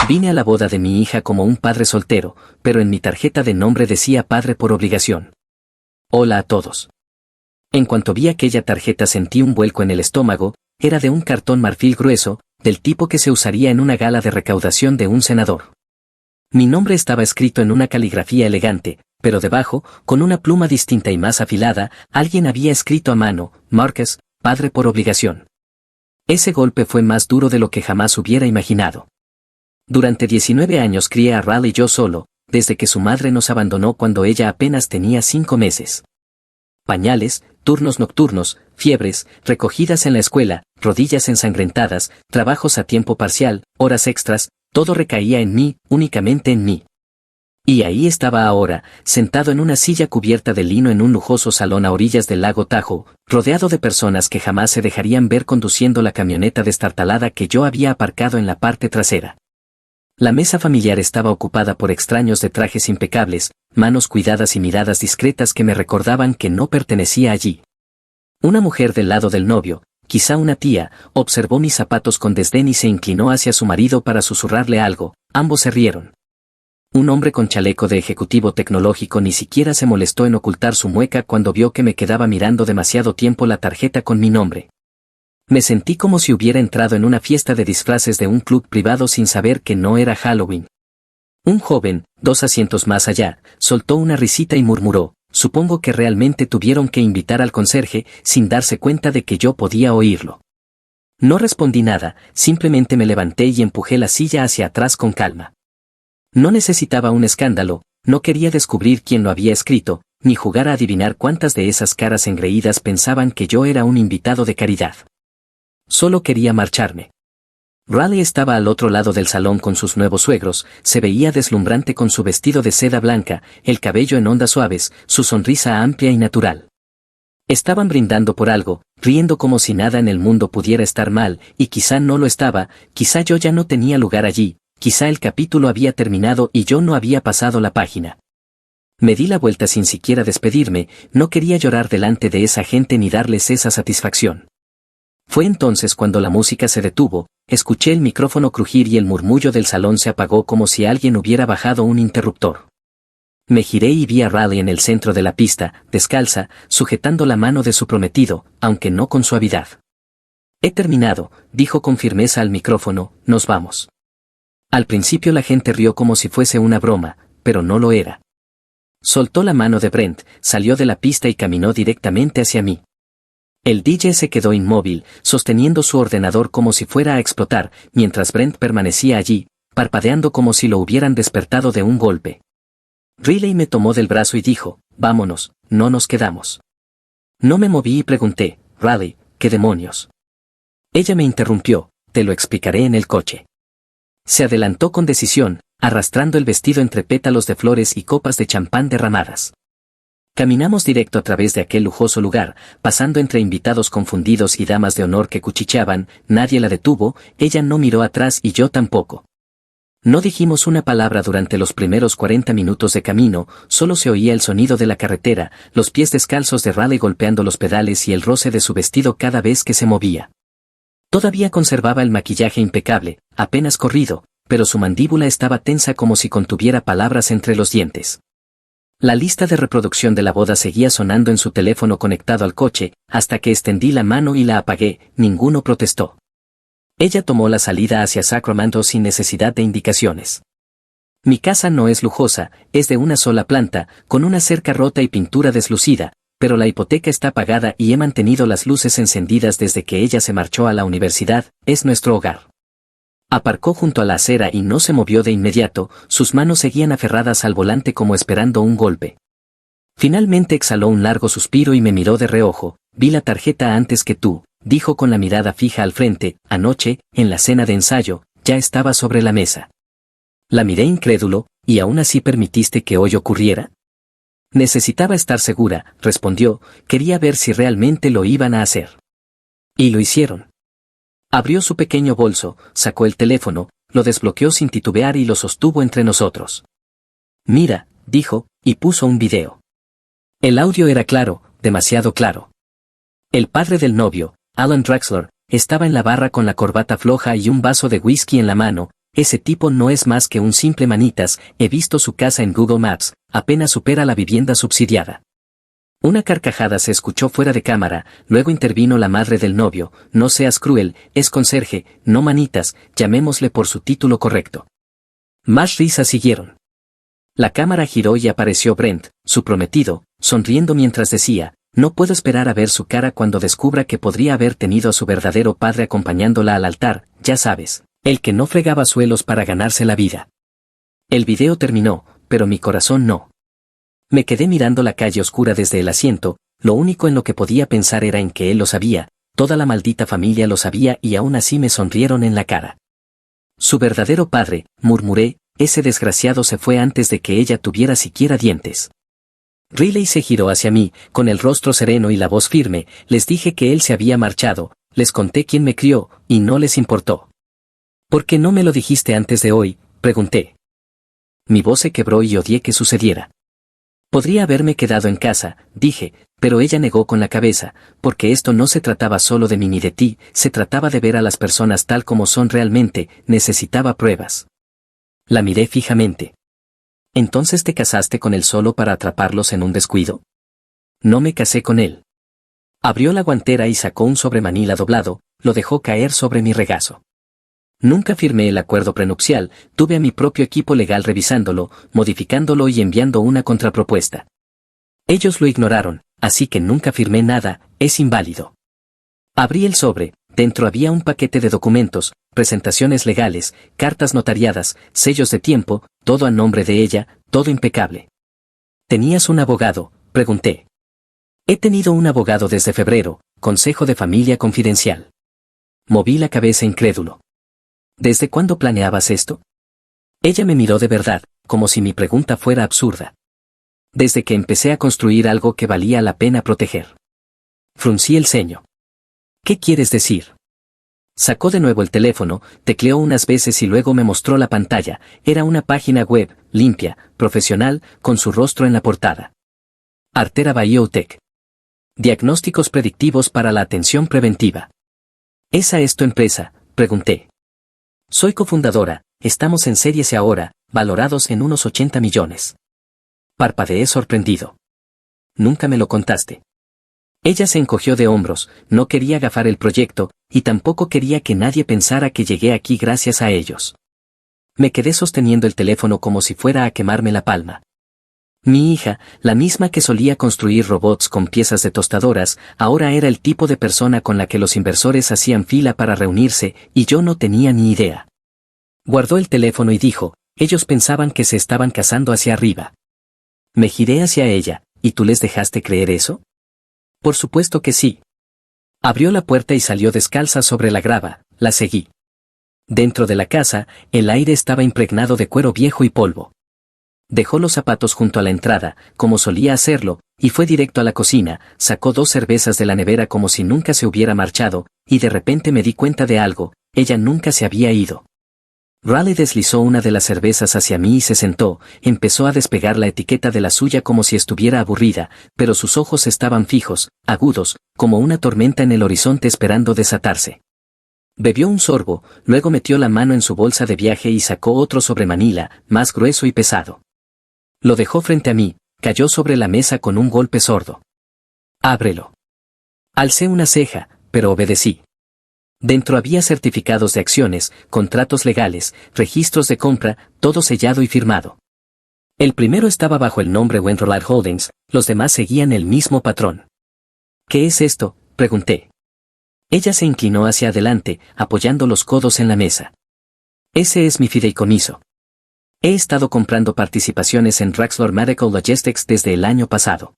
Vine a la boda de mi hija como un padre soltero, pero en mi tarjeta de nombre decía padre por obligación. Hola a todos. En cuanto vi aquella tarjeta sentí un vuelco en el estómago, era de un cartón marfil grueso, del tipo que se usaría en una gala de recaudación de un senador. Mi nombre estaba escrito en una caligrafía elegante, pero debajo, con una pluma distinta y más afilada, alguien había escrito a mano, Marcus, padre por obligación. Ese golpe fue más duro de lo que jamás hubiera imaginado. Durante 19 años crié a Riley yo solo, desde que su madre nos abandonó cuando ella apenas tenía 5 meses. Pañales, turnos nocturnos, fiebres, recogidas en la escuela, rodillas ensangrentadas, trabajos a tiempo parcial, horas extras, todo recaía en mí, únicamente en mí. Y ahí estaba ahora, sentado en una silla cubierta de lino en un lujoso salón a orillas del lago Tahoe, rodeado de personas que jamás se dejarían ver conduciendo la camioneta destartalada que yo había aparcado en la parte trasera. La mesa familiar estaba ocupada por extraños de trajes impecables, manos cuidadas y miradas discretas que me recordaban que no pertenecía allí. Una mujer del lado del novio, quizá una tía, observó mis zapatos con desdén y se inclinó hacia su marido para susurrarle algo, ambos se rieron. Un hombre con chaleco de ejecutivo tecnológico ni siquiera se molestó en ocultar su mueca cuando vio que me quedaba mirando demasiado tiempo la tarjeta con mi nombre. Me sentí como si hubiera entrado en una fiesta de disfraces de un club privado sin saber que no era Halloween. Un joven, 2 asientos más allá, soltó una risita y murmuró, supongo que realmente tuvieron que invitar al conserje, sin darse cuenta de que yo podía oírlo. No respondí nada, simplemente me levanté y empujé la silla hacia atrás con calma. No necesitaba un escándalo, no quería descubrir quién lo había escrito, ni jugar a adivinar cuántas de esas caras engreídas pensaban que yo era un invitado de caridad. Solo quería marcharme. Riley estaba al otro lado del salón con sus nuevos suegros, se veía deslumbrante con su vestido de seda blanca, el cabello en ondas suaves, su sonrisa amplia y natural. Estaban brindando por algo, riendo como si nada en el mundo pudiera estar mal, y quizá no lo estaba, quizá yo ya no tenía lugar allí, quizá el capítulo había terminado y yo no había pasado la página. Me di la vuelta sin siquiera despedirme, no quería llorar delante de esa gente ni darles esa satisfacción. Fue entonces cuando la música se detuvo, escuché el micrófono crujir y el murmullo del salón se apagó como si alguien hubiera bajado un interruptor. Me giré y vi a Riley en el centro de la pista, descalza, sujetando la mano de su prometido, aunque no con suavidad. He terminado, dijo con firmeza al micrófono, nos vamos. Al principio la gente rió como si fuese una broma, pero no lo era. Soltó la mano de Brent, salió de la pista y caminó directamente hacia mí. El DJ se quedó inmóvil, sosteniendo su ordenador como si fuera a explotar, mientras Brent permanecía allí, parpadeando como si lo hubieran despertado de un golpe. Riley me tomó del brazo y dijo, vámonos, no nos quedamos. No me moví y pregunté, Riley, ¿qué demonios? Ella me interrumpió, te lo explicaré en el coche. Se adelantó con decisión, arrastrando el vestido entre pétalos de flores y copas de champán derramadas. Caminamos directo a través de aquel lujoso lugar, pasando entre invitados confundidos y damas de honor que cuchicheaban, nadie la detuvo, ella no miró atrás y yo tampoco. No dijimos una palabra durante los primeros 40 minutos de camino, solo se oía el sonido de la carretera, los pies descalzos de Riley golpeando los pedales y el roce de su vestido cada vez que se movía. Todavía conservaba el maquillaje impecable, apenas corrido, pero su mandíbula estaba tensa como si contuviera palabras entre los dientes. La lista de reproducción de la boda seguía sonando en su teléfono conectado al coche, hasta que extendí la mano y la apagué, ninguno protestó. Ella tomó la salida hacia Sacramento sin necesidad de indicaciones. Mi casa no es lujosa, es de una sola planta, con una cerca rota y pintura deslucida, pero la hipoteca está pagada y he mantenido las luces encendidas desde que ella se marchó a la universidad, es nuestro hogar. Aparcó junto a la acera y no se movió de inmediato, sus manos seguían aferradas al volante como esperando un golpe. Finalmente exhaló un largo suspiro y me miró de reojo, vi la tarjeta antes que tú, dijo con la mirada fija al frente, anoche, en la cena de ensayo, ya estaba sobre la mesa. La miré incrédulo, ¿y aún así permitiste que hoy ocurriera? Necesitaba estar segura, respondió, quería ver si realmente lo iban a hacer. Y lo hicieron. Abrió su pequeño bolso, sacó el teléfono, lo desbloqueó sin titubear y lo sostuvo entre nosotros. Mira, dijo, y puso un video. El audio era claro, demasiado claro. El padre del novio, Alan Drexler, estaba en la barra con la corbata floja y un vaso de whisky en la mano, ese tipo no es más que un simple manitas, he visto su casa en Google Maps, apenas supera la vivienda subsidiada. Una carcajada se escuchó fuera de cámara, luego intervino la madre del novio, no seas cruel, es conserje, no manitas, llamémosle por su título correcto. Más risas siguieron. La cámara giró y apareció Brent, su prometido, sonriendo mientras decía, no puedo esperar a ver su cara cuando descubra que podría haber tenido a su verdadero padre acompañándola al altar, ya sabes, el que no fregaba suelos para ganarse la vida. El video terminó, pero mi corazón no. Me quedé mirando la calle oscura desde el asiento, lo único en lo que podía pensar era en que él lo sabía, toda la maldita familia lo sabía y aún así me sonrieron en la cara. Su verdadero padre, murmuré, ese desgraciado se fue antes de que ella tuviera siquiera dientes. Riley se giró hacia mí, con el rostro sereno y la voz firme, les dije que él se había marchado, les conté quién me crió, y no les importó. ¿Por qué no me lo dijiste antes de hoy?, pregunté. Mi voz se quebró y odié que sucediera. Podría haberme quedado en casa, dije, pero ella negó con la cabeza, porque esto no se trataba solo de mí ni de ti, se trataba de ver a las personas tal como son realmente, necesitaba pruebas. La miré fijamente. ¿Entonces te casaste con él solo para atraparlos en un descuido? No me casé con él. Abrió la guantera y sacó un sobremanila doblado, lo dejó caer sobre mi regazo. Nunca firmé el acuerdo prenupcial, tuve a mi propio equipo legal revisándolo, modificándolo y enviando una contrapropuesta. Ellos lo ignoraron, así que nunca firmé nada, es inválido. Abrí el sobre, dentro había un paquete de documentos, presentaciones legales, cartas notariadas, sellos de tiempo, todo a nombre de ella, todo impecable. ¿Tenías un abogado?, pregunté. He tenido un abogado desde febrero, consejo de familia confidencial. Moví la cabeza incrédulo. ¿Desde cuándo planeabas esto? Ella me miró de verdad, como si mi pregunta fuera absurda. Desde que empecé a construir algo que valía la pena proteger. Fruncí el ceño. ¿Qué quieres decir? Sacó de nuevo el teléfono, tecleó unas veces y luego me mostró la pantalla, era una página web, limpia, profesional, con su rostro en la portada. Artera Biotech. Diagnósticos predictivos para la atención preventiva. ¿Esa es tu empresa?, pregunté. Soy cofundadora, estamos en Serie C ahora, valorados en unos 80 millones. Parpadeé sorprendido. Nunca me lo contaste. Ella se encogió de hombros, no quería gafar el proyecto, y tampoco quería que nadie pensara que llegué aquí gracias a ellos. Me quedé sosteniendo el teléfono como si fuera a quemarme la palma. Mi hija, la misma que solía construir robots con piezas de tostadoras, ahora era el tipo de persona con la que los inversores hacían fila para reunirse, y yo no tenía ni idea. Guardó el teléfono y dijo, ellos pensaban que se estaban casando hacia arriba. Me giré hacia ella, ¿y tú les dejaste creer eso? Por supuesto que sí. Abrió la puerta y salió descalza sobre la grava, la seguí. Dentro de la casa, el aire estaba impregnado de cuero viejo y polvo. Dejó los zapatos junto a la entrada, como solía hacerlo, y fue directo a la cocina, sacó 2 cervezas de la nevera como si nunca se hubiera marchado, y de repente me di cuenta de algo, ella nunca se había ido. Riley deslizó una de las cervezas hacia mí y se sentó, empezó a despegar la etiqueta de la suya como si estuviera aburrida, pero sus ojos estaban fijos, agudos, como una tormenta en el horizonte esperando desatarse. Bebió un sorbo, luego metió la mano en su bolsa de viaje y sacó otro sobremanila, más grueso y pesado. Lo dejó frente a mí, cayó sobre la mesa con un golpe sordo. Ábrelo. Alcé una ceja, pero obedecí. Dentro había certificados de acciones, contratos legales, registros de compra, todo sellado y firmado. El primero estaba bajo el nombre Wendrolar Holdings, los demás seguían el mismo patrón. ¿Qué es esto?, pregunté. Ella se inclinó hacia adelante, apoyando los codos en la mesa. Ese es mi fideicomiso. He estado comprando participaciones en Draxler Medical Logistics desde el año pasado.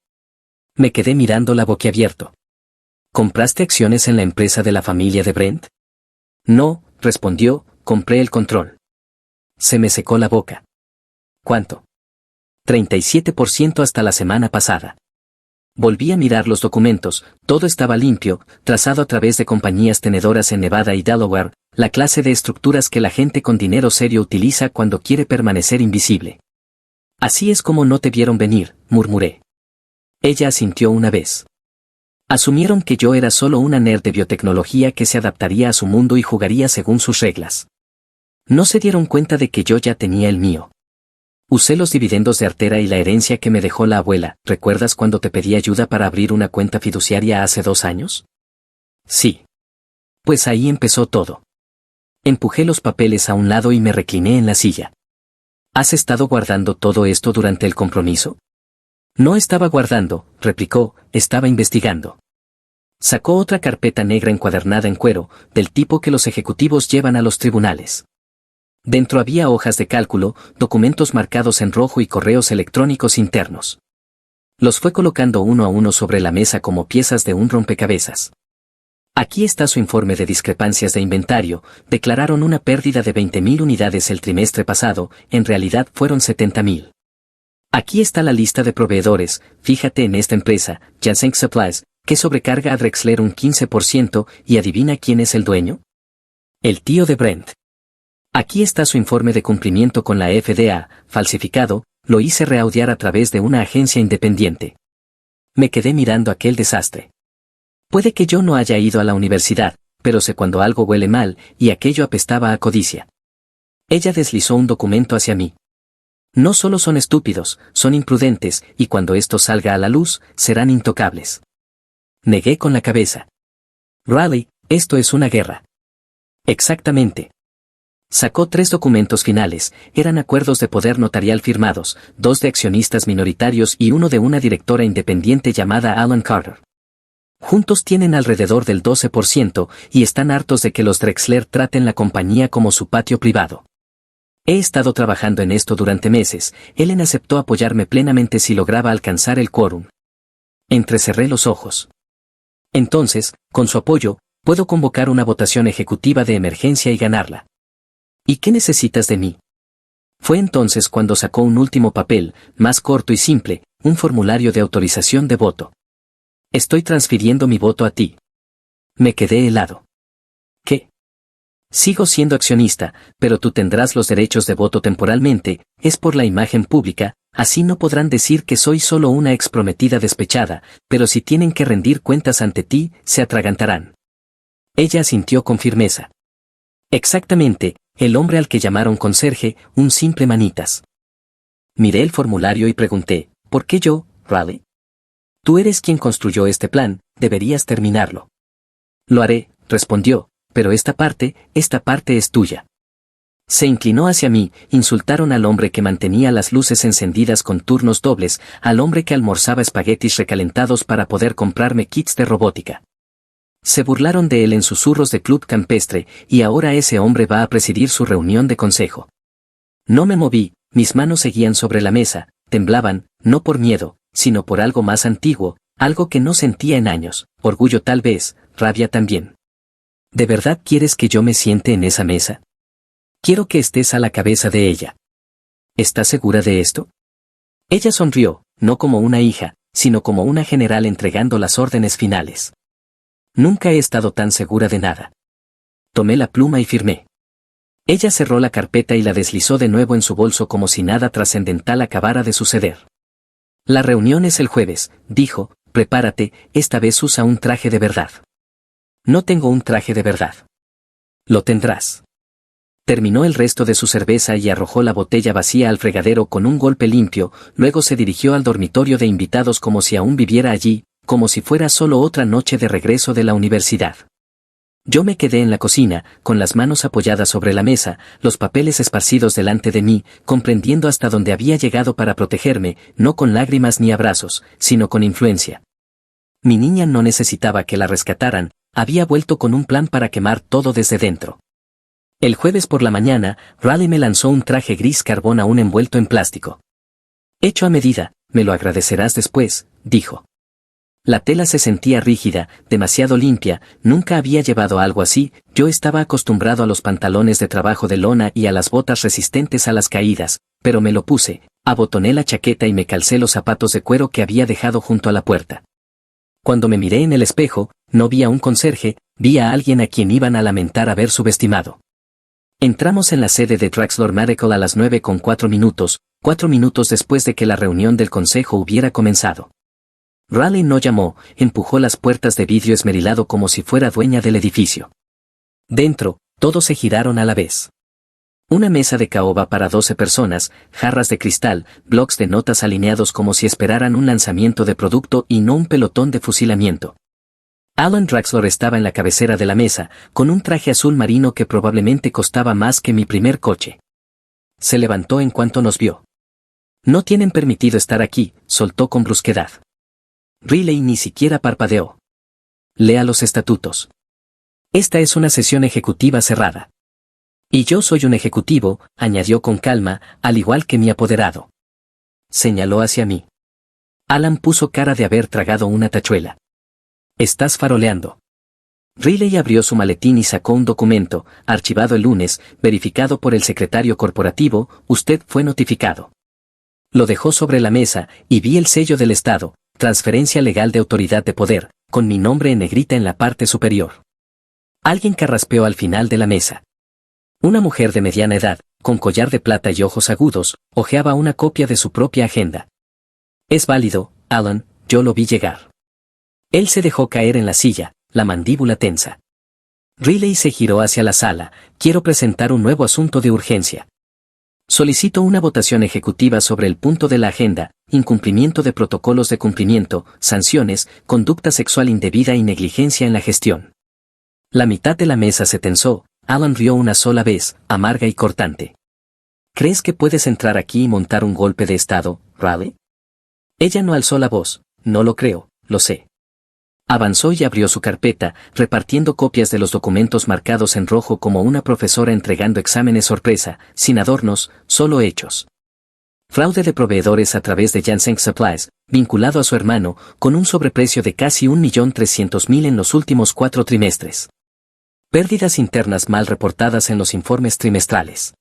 Me quedé mirándola boquiabierto. ¿Compraste acciones en la empresa de la familia de Brent? No, respondió, compré el control. Se me secó la boca. ¿Cuánto? 37% hasta la semana pasada. Volví a mirar los documentos, todo estaba limpio, trazado a través de compañías tenedoras en Nevada y Delaware, la clase de estructuras que la gente con dinero serio utiliza cuando quiere permanecer invisible. Así es como no te vieron venir, murmuré. Ella asintió una vez. Asumieron que yo era solo una nerd de biotecnología que se adaptaría a su mundo y jugaría según sus reglas. No se dieron cuenta de que yo ya tenía el mío. Usé los dividendos de Artera y la herencia que me dejó la abuela. ¿Recuerdas cuando te pedí ayuda para abrir una cuenta fiduciaria hace 2 años? Sí. Pues ahí empezó todo. Empujé los papeles a un lado y me recliné en la silla. ¿Has estado guardando todo esto durante el compromiso? No estaba guardando, replicó, estaba investigando. Sacó otra carpeta negra encuadernada en cuero, del tipo que los ejecutivos llevan a los tribunales. Dentro había hojas de cálculo, documentos marcados en rojo y correos electrónicos internos. Los fue colocando uno a uno sobre la mesa como piezas de un rompecabezas. Aquí está su informe de discrepancias de inventario. Declararon una pérdida de 20.000 unidades el trimestre pasado, en realidad fueron 70.000. Aquí está la lista de proveedores. Fíjate en esta empresa, Janssen Supplies, que sobrecarga a Drexler un 15% y adivina quién es el dueño. El tío de Brent. Aquí está su informe de cumplimiento con la FDA, falsificado, lo hice reaudiar a través de una agencia independiente. Me quedé mirando aquel desastre. Puede que yo no haya ido a la universidad, pero sé cuando algo huele mal, y aquello apestaba a codicia. Ella deslizó un documento hacia mí. No solo son estúpidos, son imprudentes, y cuando esto salga a la luz, serán intocables. Negué con la cabeza. Riley, esto es una guerra. Exactamente. Sacó 3 documentos finales, eran acuerdos de poder notarial firmados, 2 de accionistas minoritarios y uno de una directora independiente llamada Alan Carter. Juntos tienen alrededor del 12% y están hartos de que los Drexler traten la compañía como su patio privado. He estado trabajando en esto durante meses. Ellen aceptó apoyarme plenamente si lograba alcanzar el quórum. Entrecerré los ojos. Entonces, con su apoyo, puedo convocar una votación ejecutiva de emergencia y ganarla. ¿Y qué necesitas de mí? Fue entonces cuando sacó un último papel, más corto y simple, un formulario de autorización de voto. Estoy transfiriendo mi voto a ti. Me quedé helado. ¿Qué? Sigo siendo accionista, pero tú tendrás los derechos de voto temporalmente, es por la imagen pública, así no podrán decir que soy solo una exprometida despechada, pero si tienen que rendir cuentas ante ti, se atragantarán. Ella asintió con firmeza. Exactamente, el hombre al que llamaron conserje, un simple manitas. Miré el formulario y pregunté, ¿por qué yo, Riley? Tú eres quien construyó este plan, deberías terminarlo. Lo haré, respondió, pero esta parte es tuya. Se inclinó hacia mí, insultaron al hombre que mantenía las luces encendidas con turnos dobles, al hombre que almorzaba espaguetis recalentados para poder comprarme kits de robótica. Se burlaron de él en susurros de club campestre, y ahora ese hombre va a presidir su reunión de consejo. No me moví, mis manos seguían sobre la mesa, temblaban, no por miedo, sino por algo más antiguo, algo que no sentía en años, orgullo tal vez, rabia también. ¿De verdad quieres que yo me siente en esa mesa? Quiero que estés a la cabeza de ella. ¿Estás segura de esto? Ella sonrió, no como una hija, sino como una general entregando las órdenes finales. Nunca he estado tan segura de nada. Tomé la pluma y firmé. Ella cerró la carpeta y la deslizó de nuevo en su bolso como si nada trascendental acabara de suceder. La reunión es el jueves, dijo, prepárate, esta vez usa un traje de verdad. No tengo un traje de verdad. Lo tendrás. Terminó el resto de su cerveza y arrojó la botella vacía al fregadero con un golpe limpio, luego se dirigió al dormitorio de invitados como si aún viviera allí, como si fuera solo otra noche de regreso de la universidad. Yo me quedé en la cocina, con las manos apoyadas sobre la mesa, los papeles esparcidos delante de mí, comprendiendo hasta dónde había llegado para protegerme, no con lágrimas ni abrazos, sino con influencia. Mi niña no necesitaba que la rescataran, había vuelto con un plan para quemar todo desde dentro. El jueves por la mañana, Riley me lanzó un traje gris carbón aún envuelto en plástico. Hecho a medida, me lo agradecerás después, dijo. La tela se sentía rígida, demasiado limpia, nunca había llevado algo así, yo estaba acostumbrado a los pantalones de trabajo de lona y a las botas resistentes a las caídas, pero me lo puse, abotoné la chaqueta y me calcé los zapatos de cuero que había dejado junto a la puerta. Cuando me miré en el espejo, no vi a un conserje, vi a alguien a quien iban a lamentar haber subestimado. Entramos en la sede de Drexler Medical a las 9:04, 4 minutos después de que la reunión del consejo hubiera comenzado. Riley no llamó, empujó las puertas de vidrio esmerilado como si fuera dueña del edificio. Dentro, todos se giraron a la vez. Una mesa de caoba para 12 personas, jarras de cristal, blocs de notas alineados como si esperaran un lanzamiento de producto y no un pelotón de fusilamiento. Alan Draxler estaba en la cabecera de la mesa, con un traje azul marino que probablemente costaba más que mi primer coche. Se levantó en cuanto nos vio. No tienen permitido estar aquí, soltó con brusquedad. Riley ni siquiera parpadeó. Lea los estatutos. Esta es una sesión ejecutiva cerrada. Y yo soy un ejecutivo, añadió con calma, al igual que mi apoderado. Señaló hacia mí. Alan puso cara de haber tragado una tachuela. Estás faroleando. Riley abrió su maletín y sacó un documento, archivado el lunes, verificado por el secretario corporativo, usted fue notificado. Lo dejó sobre la mesa, y vi el sello del Estado, transferencia legal de autoridad de poder, con mi nombre en negrita en la parte superior. Alguien carraspeó al final de la mesa. Una mujer de mediana edad, con collar de plata y ojos agudos, hojeaba una copia de su propia agenda. Es válido, Alan, yo lo vi llegar. Él se dejó caer en la silla, la mandíbula tensa. Riley se giró hacia la sala, quiero presentar un nuevo asunto de urgencia. Solicito una votación ejecutiva sobre el punto de la agenda, incumplimiento de protocolos de cumplimiento, sanciones, conducta sexual indebida y negligencia en la gestión. La mitad de la mesa se tensó, Alan rió una sola vez, amarga y cortante. ¿Crees que puedes entrar aquí y montar un golpe de estado, Riley? Ella no alzó la voz, no lo creo, lo sé. Avanzó y abrió su carpeta, repartiendo copias de los documentos marcados en rojo como una profesora entregando exámenes sorpresa, sin adornos, solo hechos. Fraude de proveedores a través de Janssen Supplies, vinculado a su hermano, con un sobreprecio de casi 1.300.000 en los últimos 4 trimestres. Pérdidas internas mal reportadas en los informes trimestrales.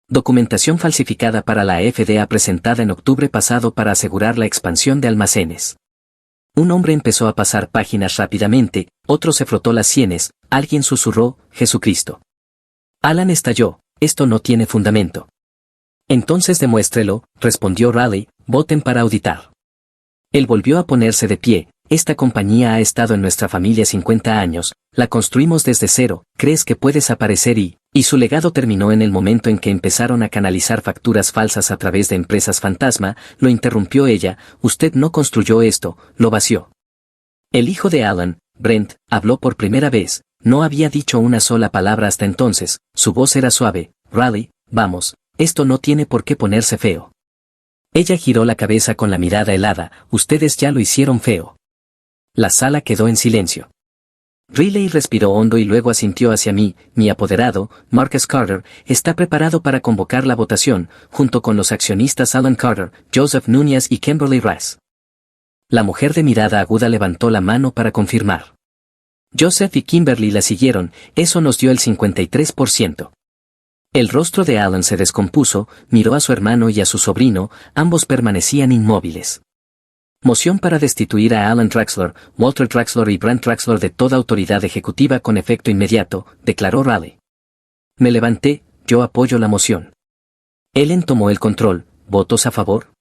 Documentación falsificada para la FDA presentada en octubre pasado para asegurar la expansión de almacenes. Un hombre empezó a pasar páginas rápidamente, otro se frotó las sienes, alguien susurró, Jesucristo. Alan estalló, esto no tiene fundamento. Entonces demuéstrelo, respondió Riley, voten para auditar. Él volvió a ponerse de pie, esta compañía ha estado en nuestra familia 50 años, la construimos desde cero, ¿crees que puedes aparecer y su legado terminó en el momento en que empezaron a canalizar facturas falsas a través de empresas fantasma, lo interrumpió ella, usted no construyó esto, lo vació. El hijo de Alan, Brent, habló por primera vez, no había dicho una sola palabra hasta entonces, su voz era suave, Riley, vamos, esto no tiene por qué ponerse feo. Ella giró la cabeza con la mirada helada, ustedes ya lo hicieron feo. La sala quedó en silencio. Riley respiró hondo y luego asintió hacia mí, mi apoderado, Marcus Carter, está preparado para convocar la votación, junto con los accionistas Alan Carter, Joseph Núñez y Kimberly Rice. La mujer de mirada aguda levantó la mano para confirmar. Joseph y Kimberly la siguieron, eso nos dio el 53%. El rostro de Alan se descompuso, miró a su hermano y a su sobrino, ambos permanecían inmóviles. Moción para destituir a Alan Draxler, Walter Draxler y Brent Draxler de toda autoridad ejecutiva con efecto inmediato, declaró Riley. Me levanté, yo apoyo la moción. Ellen tomó el control, ¿votos a favor?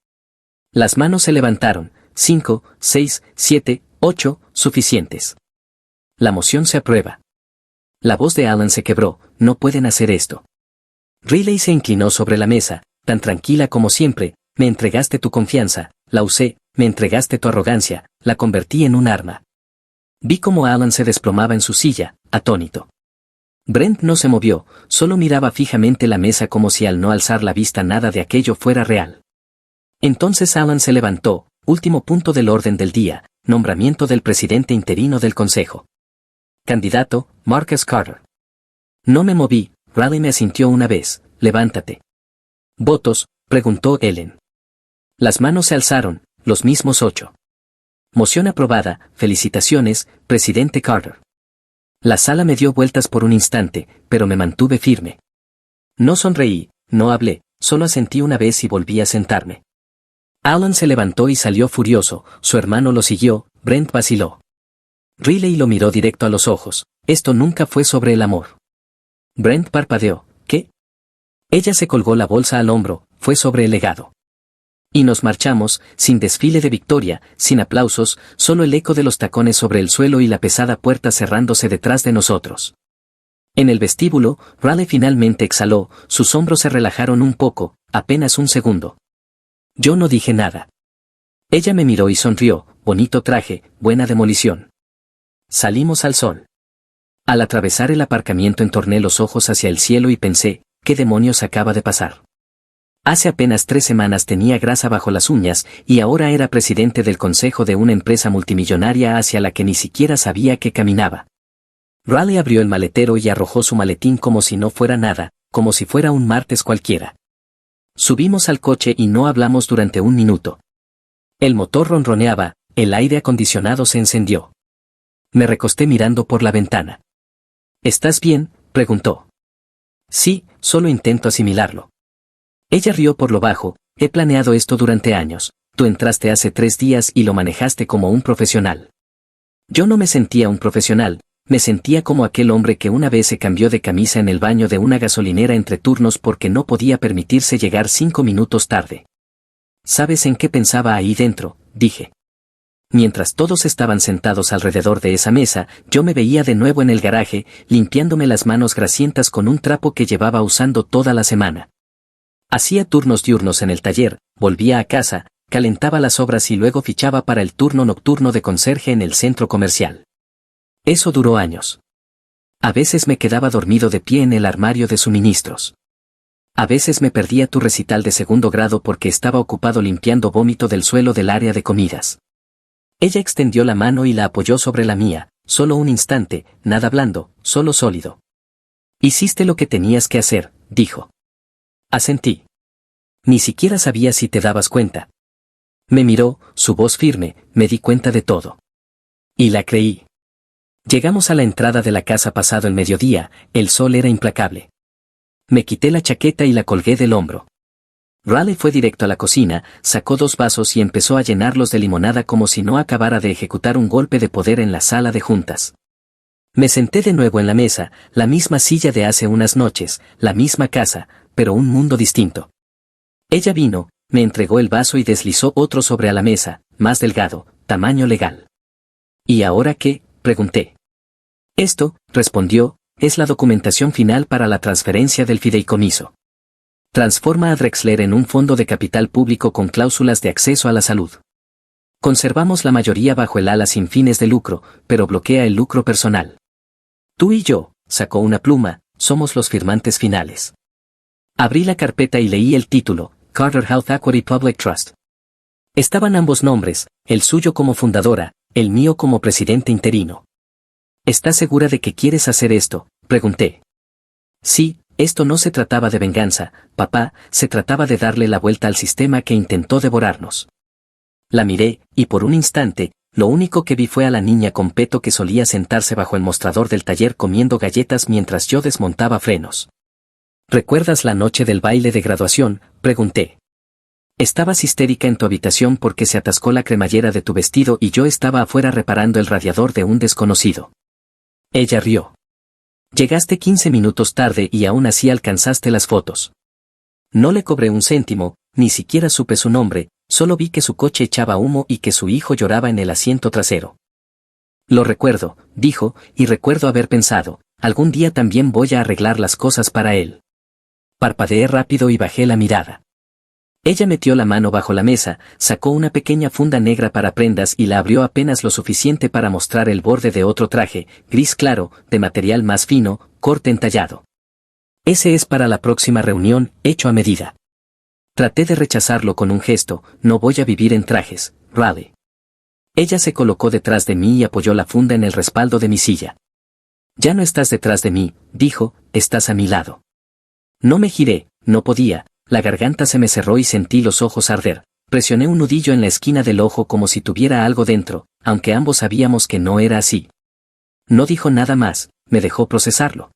Las manos se levantaron, 5, 6, 7, 8, suficientes. La moción se aprueba. La voz de Alan se quebró, no pueden hacer esto. Riley se inclinó sobre la mesa, tan tranquila como siempre, me entregaste tu confianza, la usé, me entregaste tu arrogancia, la convertí en un arma. Vi cómo Alan se desplomaba en su silla, atónito. Brent no se movió, solo miraba fijamente la mesa como si al no alzar la vista nada de aquello fuera real. Entonces Alan se levantó, último punto del orden del día, nombramiento del presidente interino del consejo. Candidato, Marcus Carter. No me moví, Riley me asintió una vez, levántate. ¿Votos? Preguntó Ellen. Las manos se alzaron, los mismos 8. Moción aprobada, felicitaciones, presidente Carter. La sala me dio vueltas por un instante, pero me mantuve firme. No sonreí, no hablé, solo asentí una vez y volví a sentarme. Alan se levantó y salió furioso, su hermano lo siguió, Brent vaciló. Riley lo miró directo a los ojos, esto nunca fue sobre el amor. Brent parpadeó, ¿qué? Ella se colgó la bolsa al hombro, fue sobre el legado. Y nos marchamos, sin desfile de victoria, sin aplausos, solo el eco de los tacones sobre el suelo y la pesada puerta cerrándose detrás de nosotros. En el vestíbulo, Raleigh finalmente exhaló, sus hombros se relajaron un poco, apenas un segundo. Yo no dije nada. Ella me miró y sonrió, bonito traje, buena demolición. Salimos al sol. Al atravesar el aparcamiento entorné los ojos hacia el cielo y pensé, ¿qué demonios acaba de pasar? Hace apenas 3 semanas tenía grasa bajo las uñas y ahora era presidente del consejo de una empresa multimillonaria hacia la que ni siquiera sabía que caminaba. Raleigh abrió el maletero y arrojó su maletín como si no fuera nada, como si fuera un martes cualquiera. Subimos al coche y no hablamos durante 1 minuto. El motor ronroneaba, el aire acondicionado se encendió. Me recosté mirando por la ventana. ¿Estás bien?, preguntó. Sí, solo intento asimilarlo. Ella rió por lo bajo, he planeado esto durante años, tú entraste hace 3 días y lo manejaste como un profesional. Yo no me sentía un profesional, me sentía como aquel hombre que una vez se cambió de camisa en el baño de una gasolinera entre turnos porque no podía permitirse llegar 5 minutos tarde. ¿Sabes en qué pensaba ahí dentro?, dije. Mientras todos estaban sentados alrededor de esa mesa, yo me veía de nuevo en el garaje, limpiándome las manos grasientas con un trapo que llevaba usando toda la semana. Hacía turnos diurnos en el taller, volvía a casa, calentaba las obras y luego fichaba para el turno nocturno de conserje en el centro comercial. Eso duró años. A veces me quedaba dormido de pie en el armario de suministros. A veces me perdía tu recital de 2º grado porque estaba ocupado limpiando vómito del suelo del área de comidas. Ella extendió la mano y la apoyó sobre la mía, solo un instante, nada blando, solo sólido. Hiciste lo que tenías que hacer, dijo. Asentí. Ni siquiera sabía si te dabas cuenta. Me miró, su voz firme, me di cuenta de todo. Y la creí. Llegamos a la entrada de la casa pasado el mediodía, el sol era implacable. Me quité la chaqueta y la colgué del hombro. Raleigh fue directo a la cocina, sacó 2 vasos y empezó a llenarlos de limonada como si no acabara de ejecutar un golpe de poder en la sala de juntas. Me senté de nuevo en la mesa, la misma silla de hace unas noches, la misma casa, pero un mundo distinto. Ella vino, me entregó el vaso y deslizó otro sobre a la mesa, más delgado, tamaño legal. ¿Y ahora qué?, pregunté. Esto, respondió, es la documentación final para la transferencia del fideicomiso. Transforma a Drexler en un fondo de capital público con cláusulas de acceso a la salud. Conservamos la mayoría bajo el ala sin fines de lucro, pero bloquea el lucro personal. Tú y yo, sacó una pluma, somos los firmantes finales. Abrí la carpeta y leí el título, Carter Health Equity Public Trust. Estaban ambos nombres, el suyo como fundadora, el mío como presidente interino. ¿Estás segura de que quieres hacer esto?, pregunté. Sí, esto no se trataba de venganza, papá, se trataba de darle la vuelta al sistema que intentó devorarnos. La miré, y por un instante, lo único que vi fue a la niña con peto que solía sentarse bajo el mostrador del taller comiendo galletas mientras yo desmontaba frenos. ¿Recuerdas la noche del baile de graduación?, pregunté. Estabas histérica en tu habitación porque se atascó la cremallera de tu vestido y yo estaba afuera reparando el radiador de un desconocido. Ella rió. Llegaste 15 minutos tarde y aún así alcanzaste las fotos. No le cobré un céntimo, ni siquiera supe su nombre, solo vi que su coche echaba humo y que su hijo lloraba en el asiento trasero. Lo recuerdo, dijo, y recuerdo haber pensado, algún día también voy a arreglar las cosas para él. Parpadeé rápido y bajé la mirada. Ella metió la mano bajo la mesa, sacó una pequeña funda negra para prendas y la abrió apenas lo suficiente para mostrar el borde de otro traje, gris claro, de material más fino, corte entallado. Ese es para la próxima reunión, hecho a medida. Traté de rechazarlo con un gesto, no voy a vivir en trajes, Raleigh. Ella se colocó detrás de mí y apoyó la funda en el respaldo de mi silla. Ya no estás detrás de mí, dijo, estás a mi lado. No me giré, no podía. La garganta se me cerró y sentí los ojos arder. Presioné un nudillo en la esquina del ojo como si tuviera algo dentro, aunque ambos sabíamos que no era así. No dijo nada más, me dejó procesarlo.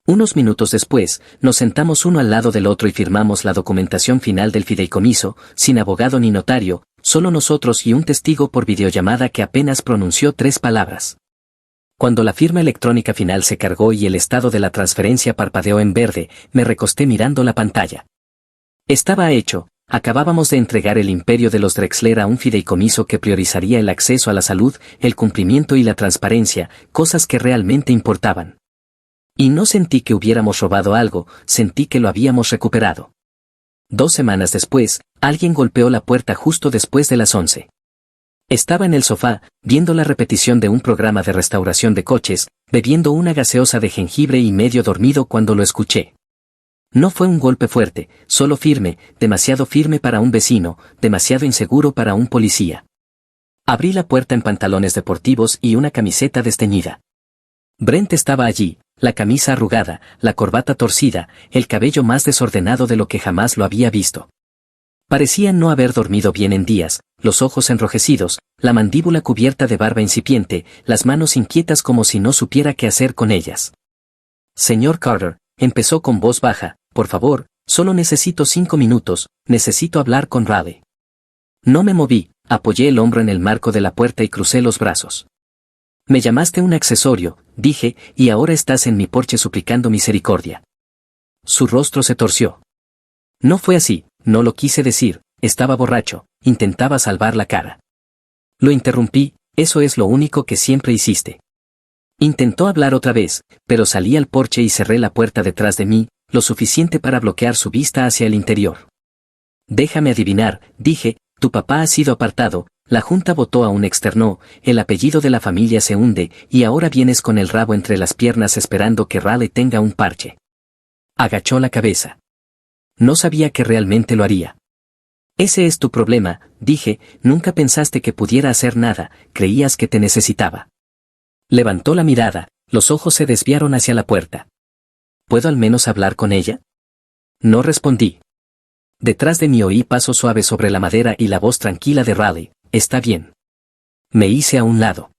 Unos minutos después, nos sentamos uno al lado del otro y firmamos la documentación final del fideicomiso, sin abogado ni notario, solo nosotros y un testigo por videollamada que apenas pronunció 3 palabras. Cuando la firma electrónica final se cargó y el estado de la transferencia parpadeó en verde, me recosté mirando la pantalla. Estaba hecho, acabábamos de entregar el imperio de los Drexler a un fideicomiso que priorizaría el acceso a la salud, el cumplimiento y la transparencia, cosas que realmente importaban. Y no sentí que hubiéramos robado algo, sentí que lo habíamos recuperado. 2 semanas después, alguien golpeó la puerta justo después de las 11. Estaba en el sofá, viendo la repetición de un programa de restauración de coches, bebiendo una gaseosa de jengibre y medio dormido cuando lo escuché. No fue un golpe fuerte, solo firme, demasiado firme para un vecino, demasiado inseguro para un policía. Abrí la puerta en pantalones deportivos y una camiseta desteñida. Brent estaba allí, la camisa arrugada, la corbata torcida, el cabello más desordenado de lo que jamás lo había visto. Parecía no haber dormido bien en días, los ojos enrojecidos, la mandíbula cubierta de barba incipiente, las manos inquietas como si no supiera qué hacer con ellas. Señor Carter, empezó con voz baja, por favor, solo necesito 5 minutos, necesito hablar con Raleigh. No me moví, apoyé el hombro en el marco de la puerta y crucé los brazos. Me llamaste un accesorio, dije, y ahora estás en mi porche suplicando misericordia. Su rostro se torció. No fue así, no lo quise decir, estaba borracho, intentaba salvar la cara. Lo interrumpí, eso es lo único que siempre hiciste. Intentó hablar otra vez, pero salí al porche y cerré la puerta detrás de mí, lo suficiente para bloquear su vista hacia el interior. Déjame adivinar, dije, tu papá ha sido apartado, la junta votó a un externo, el apellido de la familia se hunde, y ahora vienes con el rabo entre las piernas esperando que Raleigh tenga un parche. Agachó la cabeza. No sabía que realmente lo haría. Ese es tu problema, dije, nunca pensaste que pudiera hacer nada, creías que te necesitaba. Levantó la mirada, los ojos se desviaron hacia la puerta. ¿Puedo al menos hablar con ella? No respondí. Detrás de mí oí paso suave sobre la madera y la voz tranquila de Raleigh, está bien. Me hice a un lado.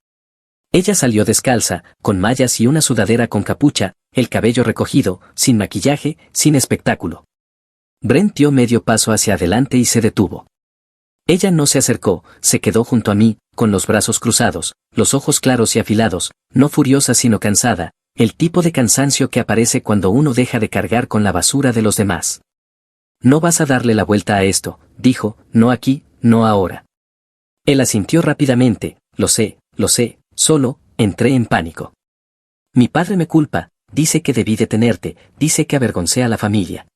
Ella salió descalza, con mallas y una sudadera con capucha, el cabello recogido, sin maquillaje, sin espectáculo. Brent dio medio paso hacia adelante y se detuvo. Ella no se acercó, se quedó junto a mí, con los brazos cruzados, los ojos claros y afilados, no furiosa sino cansada, el tipo de cansancio que aparece cuando uno deja de cargar con la basura de los demás. No vas a darle la vuelta a esto, dijo, no aquí, no ahora. Él asintió rápidamente, lo sé, solo, entré en pánico. Mi padre me culpa, dice que debí detenerte, dice que avergoncé a la familia.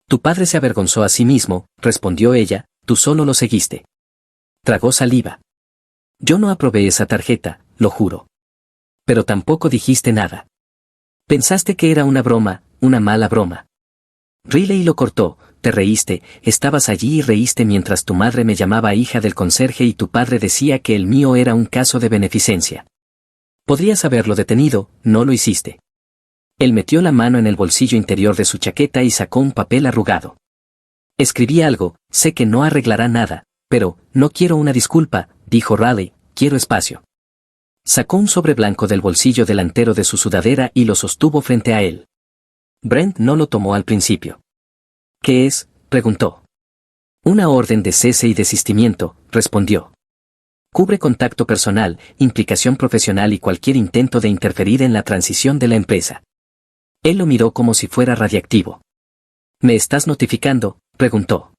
Tu padre se avergonzó a sí mismo, respondió ella, tú solo lo seguiste. Tragó saliva. Yo no aprobé esa tarjeta, lo juro. Pero tampoco dijiste nada. Pensaste que era una broma, una mala broma. Riley lo cortó, te reíste, estabas allí y reíste mientras tu madre me llamaba hija del conserje y tu padre decía que el mío era un caso de beneficencia. Podrías haberlo detenido, no lo hiciste. Él metió la mano en el bolsillo interior de su chaqueta y sacó un papel arrugado. Escribí algo, sé que no arreglará nada, pero, no quiero una disculpa, dijo Raleigh, quiero espacio. Sacó un sobre blanco del bolsillo delantero de su sudadera y lo sostuvo frente a él. Brent no lo tomó al principio. ¿Qué es?, preguntó. Una orden de cese y desistimiento, respondió. Cubre contacto personal, implicación profesional y cualquier intento de interferir en la transición de la empresa. Él lo miró como si fuera radiactivo. ¿Me estás notificando?, preguntó.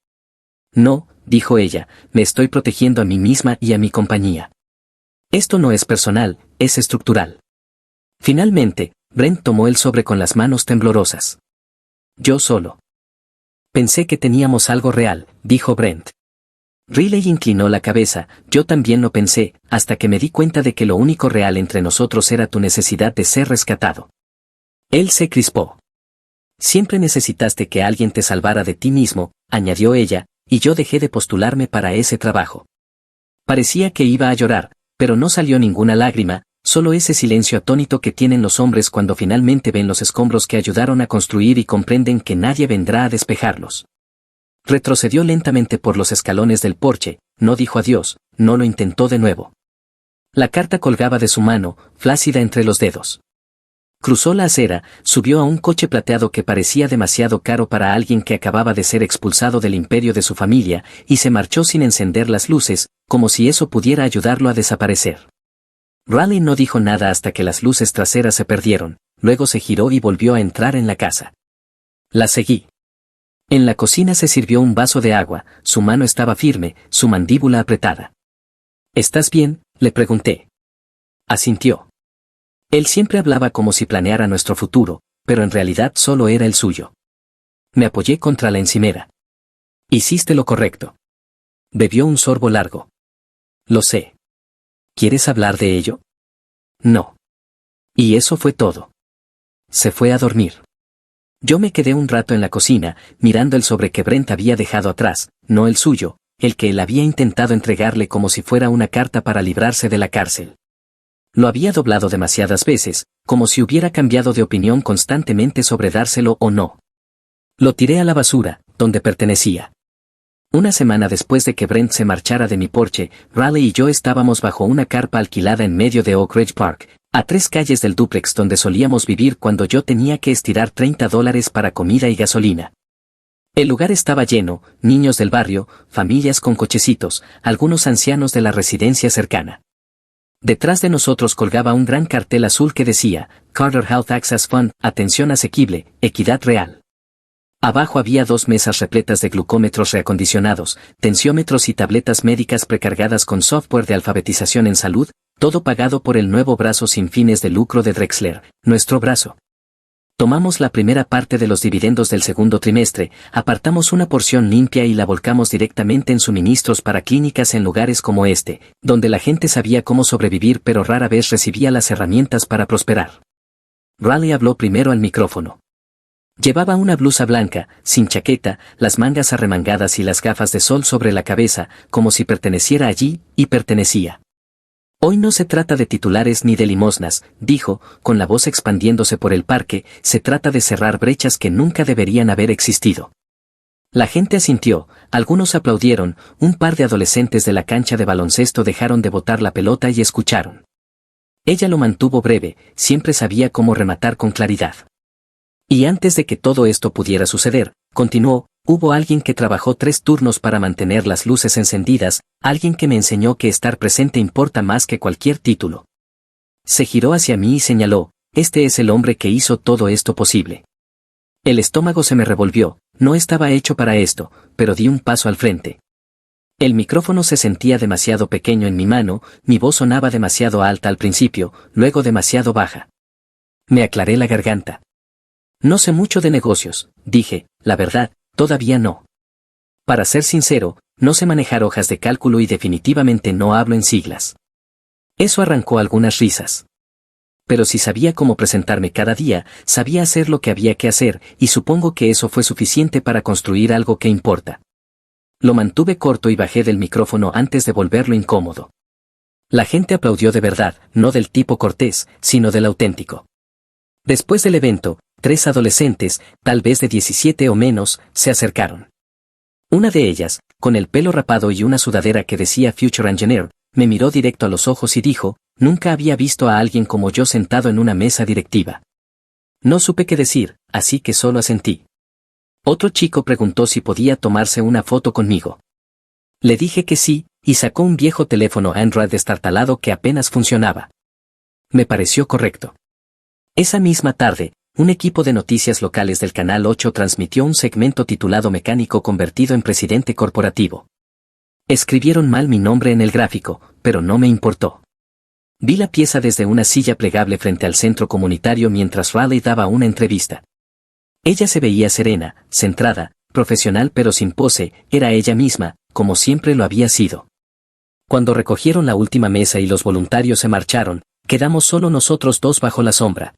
No, dijo ella, me estoy protegiendo a mí misma y a mi compañía. Esto no es personal, es estructural. Finalmente, Brent tomó el sobre con las manos temblorosas. Yo solo. Pensé que teníamos algo real, dijo Brent. Riley inclinó la cabeza, yo también lo pensé, hasta que me di cuenta de que lo único real entre nosotros era tu necesidad de ser rescatado. Él se crispó. Siempre necesitaste que alguien te salvara de ti mismo, añadió ella, y yo dejé de postularme para ese trabajo. Parecía que iba a llorar, pero no salió ninguna lágrima, solo ese silencio atónito que tienen los hombres cuando finalmente ven los escombros que ayudaron a construir y comprenden que nadie vendrá a despejarlos. Retrocedió lentamente por los escalones del porche, no dijo adiós, no lo intentó de nuevo. La carta colgaba de su mano, flácida entre los dedos. Cruzó la acera, subió a un coche plateado que parecía demasiado caro para alguien que acababa de ser expulsado del imperio de su familia, y se marchó sin encender las luces, como si eso pudiera ayudarlo a desaparecer. Raleigh no dijo nada hasta que las luces traseras se perdieron, luego se giró y volvió a entrar en la casa. La seguí. En la cocina se sirvió un vaso de agua, su mano estaba firme, su mandíbula apretada. ¿Estás bien?, le pregunté. Asintió. Él siempre hablaba como si planeara nuestro futuro, pero en realidad solo era el suyo. Me apoyé contra la encimera. Hiciste lo correcto. Bebió un sorbo largo. Lo sé. ¿Quieres hablar de ello? No. Y eso fue todo. Se fue a dormir. Yo me quedé un rato en la cocina, mirando el sobre que Brent había dejado atrás, no el suyo, el que él había intentado entregarle como si fuera una carta para librarse de la cárcel. Lo había doblado demasiadas veces, como si hubiera cambiado de opinión constantemente sobre dárselo o no. Lo tiré a la basura, donde pertenecía. Una semana después de que Brent se marchara de mi porche, Riley y yo estábamos bajo una carpa alquilada en medio de Oak Ridge Park, a 3 calles del dúplex donde solíamos vivir cuando yo tenía que estirar $30 para comida y gasolina. El lugar estaba lleno, niños del barrio, familias con cochecitos, algunos ancianos de la residencia cercana. Detrás de nosotros colgaba un gran cartel azul que decía, Carter Health Access Fund, atención asequible, equidad real. Abajo había 2 mesas repletas de glucómetros reacondicionados, tensiómetros y tabletas médicas precargadas con software de alfabetización en salud, todo pagado por el nuevo brazo sin fines de lucro de Drexler, nuestro brazo. Tomamos la primera parte de los dividendos del segundo trimestre, apartamos una porción limpia y la volcamos directamente en suministros para clínicas en lugares como este, donde la gente sabía cómo sobrevivir pero rara vez recibía las herramientas para prosperar. Riley habló primero al micrófono. Llevaba una blusa blanca, sin chaqueta, las mangas arremangadas y las gafas de sol sobre la cabeza, como si perteneciera allí, y pertenecía. Hoy no se trata de titulares ni de limosnas, dijo, con la voz expandiéndose por el parque, se trata de cerrar brechas que nunca deberían haber existido. La gente asintió, algunos aplaudieron, un par de adolescentes de la cancha de baloncesto dejaron de botar la pelota y escucharon. Ella lo mantuvo breve, siempre sabía cómo rematar con claridad. Y antes de que todo esto pudiera suceder, continuó, hubo alguien que trabajó 3 turnos para mantener las luces encendidas, alguien que me enseñó que estar presente importa más que cualquier título. Se giró hacia mí y señaló, este es el hombre que hizo todo esto posible. El estómago se me revolvió, no estaba hecho para esto, pero di un paso al frente. El micrófono se sentía demasiado pequeño en mi mano, mi voz sonaba demasiado alta al principio, luego demasiado baja. Me aclaré la garganta. No sé mucho de negocios, dije, la verdad, todavía no. Para ser sincero, no sé manejar hojas de cálculo y definitivamente no hablo en siglas. Eso arrancó algunas risas. Pero si sabía cómo presentarme cada día, sabía hacer lo que había que hacer, y supongo que eso fue suficiente para construir algo que importa. Lo mantuve corto y bajé del micrófono antes de volverlo incómodo. La gente aplaudió de verdad, no del tipo cortés, sino del auténtico. Después del evento, 3 adolescentes, tal vez de 17 o menos, se acercaron. Una de ellas, con el pelo rapado y una sudadera que decía Future Engineer, me miró directo a los ojos y dijo, nunca había visto a alguien como yo sentado en una mesa directiva. No supe qué decir, así que solo asentí. Otro chico preguntó si podía tomarse una foto conmigo. Le dije que sí, y sacó un viejo teléfono Android destartalado que apenas funcionaba. Me pareció correcto. Esa misma tarde, un equipo de noticias locales del Canal 8 transmitió un segmento titulado Mecánico convertido en presidente corporativo. Escribieron mal mi nombre en el gráfico, pero no me importó. Vi la pieza desde una silla plegable frente al centro comunitario mientras Riley daba una entrevista. Ella se veía serena, centrada, profesional pero sin pose, era ella misma, como siempre lo había sido. Cuando recogieron la última mesa y los voluntarios se marcharon, quedamos solo nosotros 2 bajo la sombra.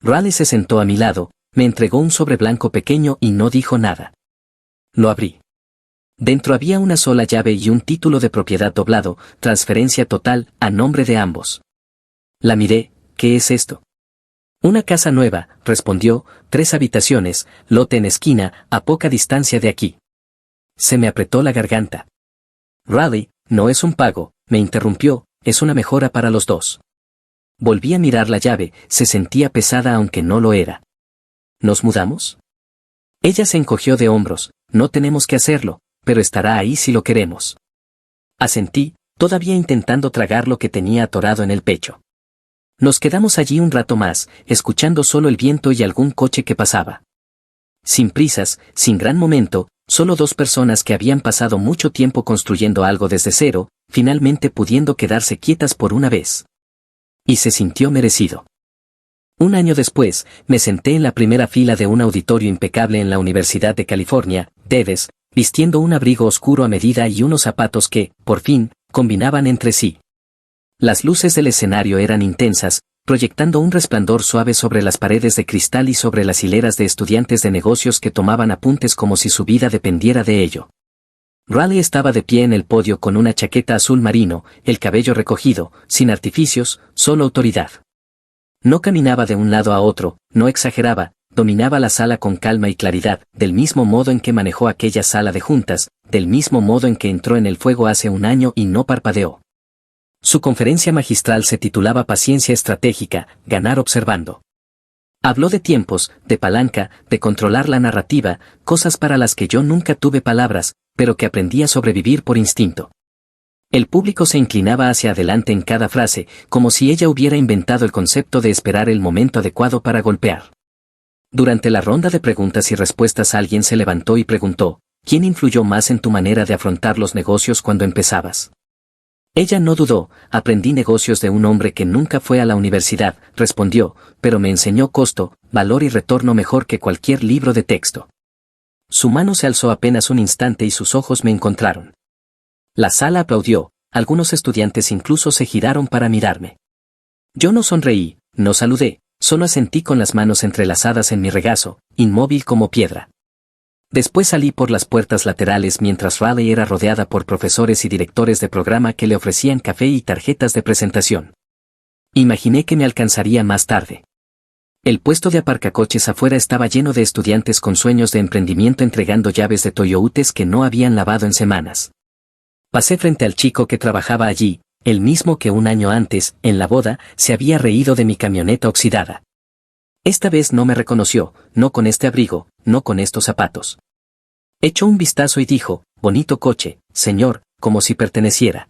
Riley se sentó a mi lado, me entregó un sobre blanco pequeño y no dijo nada. Lo abrí. Dentro había una sola llave y un título de propiedad doblado, transferencia total, a nombre de ambos. La miré, ¿qué es esto? Una casa nueva, respondió, 3 habitaciones, lote en esquina, a poca distancia de aquí. Se me apretó la garganta. Riley, no es un pago, me interrumpió, es una mejora para los 2. Volví a mirar la llave, se sentía pesada aunque no lo era. ¿Nos mudamos? Ella se encogió de hombros, no tenemos que hacerlo, pero estará ahí si lo queremos. Asentí, todavía intentando tragar lo que tenía atorado en el pecho. Nos quedamos allí un rato más, escuchando solo el viento y algún coche que pasaba. Sin prisas, sin gran momento, solo 2 personas que habían pasado mucho tiempo construyendo algo desde cero, finalmente pudiendo quedarse quietas por una vez. Y se sintió merecido. Un año después, me senté en la primera fila de un auditorio impecable en la Universidad de California, Davis, vistiendo un abrigo oscuro a medida y unos zapatos que, por fin, combinaban entre sí. Las luces del escenario eran intensas, proyectando un resplandor suave sobre las paredes de cristal y sobre las hileras de estudiantes de negocios que tomaban apuntes como si su vida dependiera de ello. Raleigh estaba de pie en el podio con una chaqueta azul marino, el cabello recogido, sin artificios, solo autoridad. No caminaba de un lado a otro, no exageraba, dominaba la sala con calma y claridad, del mismo modo en que manejó aquella sala de juntas, del mismo modo en que entró en el fuego hace un año y no parpadeó. Su conferencia magistral se titulaba Paciencia estratégica, ganar observando. Habló de tiempos, de palanca, de controlar la narrativa, cosas para las que yo nunca tuve palabras, pero que aprendí a sobrevivir por instinto. El público se inclinaba hacia adelante en cada frase, como si ella hubiera inventado el concepto de esperar el momento adecuado para golpear. Durante la ronda de preguntas y respuestas alguien se levantó y preguntó, ¿quién influyó más en tu manera de afrontar los negocios cuando empezabas? Ella no dudó, aprendí negocios de un hombre que nunca fue a la universidad, respondió, pero me enseñó costo, valor y retorno mejor que cualquier libro de texto. Su mano se alzó apenas un instante y sus ojos me encontraron. La sala aplaudió, algunos estudiantes incluso se giraron para mirarme. Yo no sonreí, no saludé, solo asentí con las manos entrelazadas en mi regazo, inmóvil como piedra. Después salí por las puertas laterales mientras Raleigh era rodeada por profesores y directores de programa que le ofrecían café y tarjetas de presentación. Imaginé que me alcanzaría más tarde. El puesto de aparcacoches afuera estaba lleno de estudiantes con sueños de emprendimiento entregando llaves de Toyoutes que no habían lavado en semanas. Pasé frente al chico que trabajaba allí, el mismo que un año antes, en la boda, se había reído de mi camioneta oxidada. Esta vez no me reconoció, no con este abrigo, no con estos zapatos. Echó un vistazo y dijo, bonito coche, señor, como si perteneciera.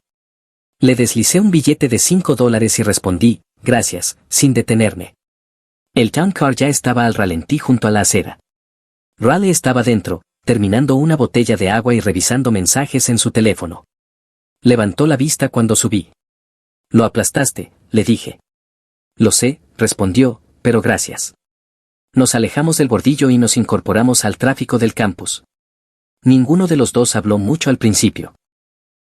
Le deslicé un billete de $5 y respondí, gracias, sin detenerme. El town car ya estaba al ralentí junto a la acera. Raleigh estaba dentro, terminando una botella de agua y revisando mensajes en su teléfono. Levantó la vista cuando subí. Lo aplastaste, le dije. Lo sé, respondió, pero gracias. Nos alejamos del bordillo y nos incorporamos al tráfico del campus. Ninguno de los dos habló mucho al principio.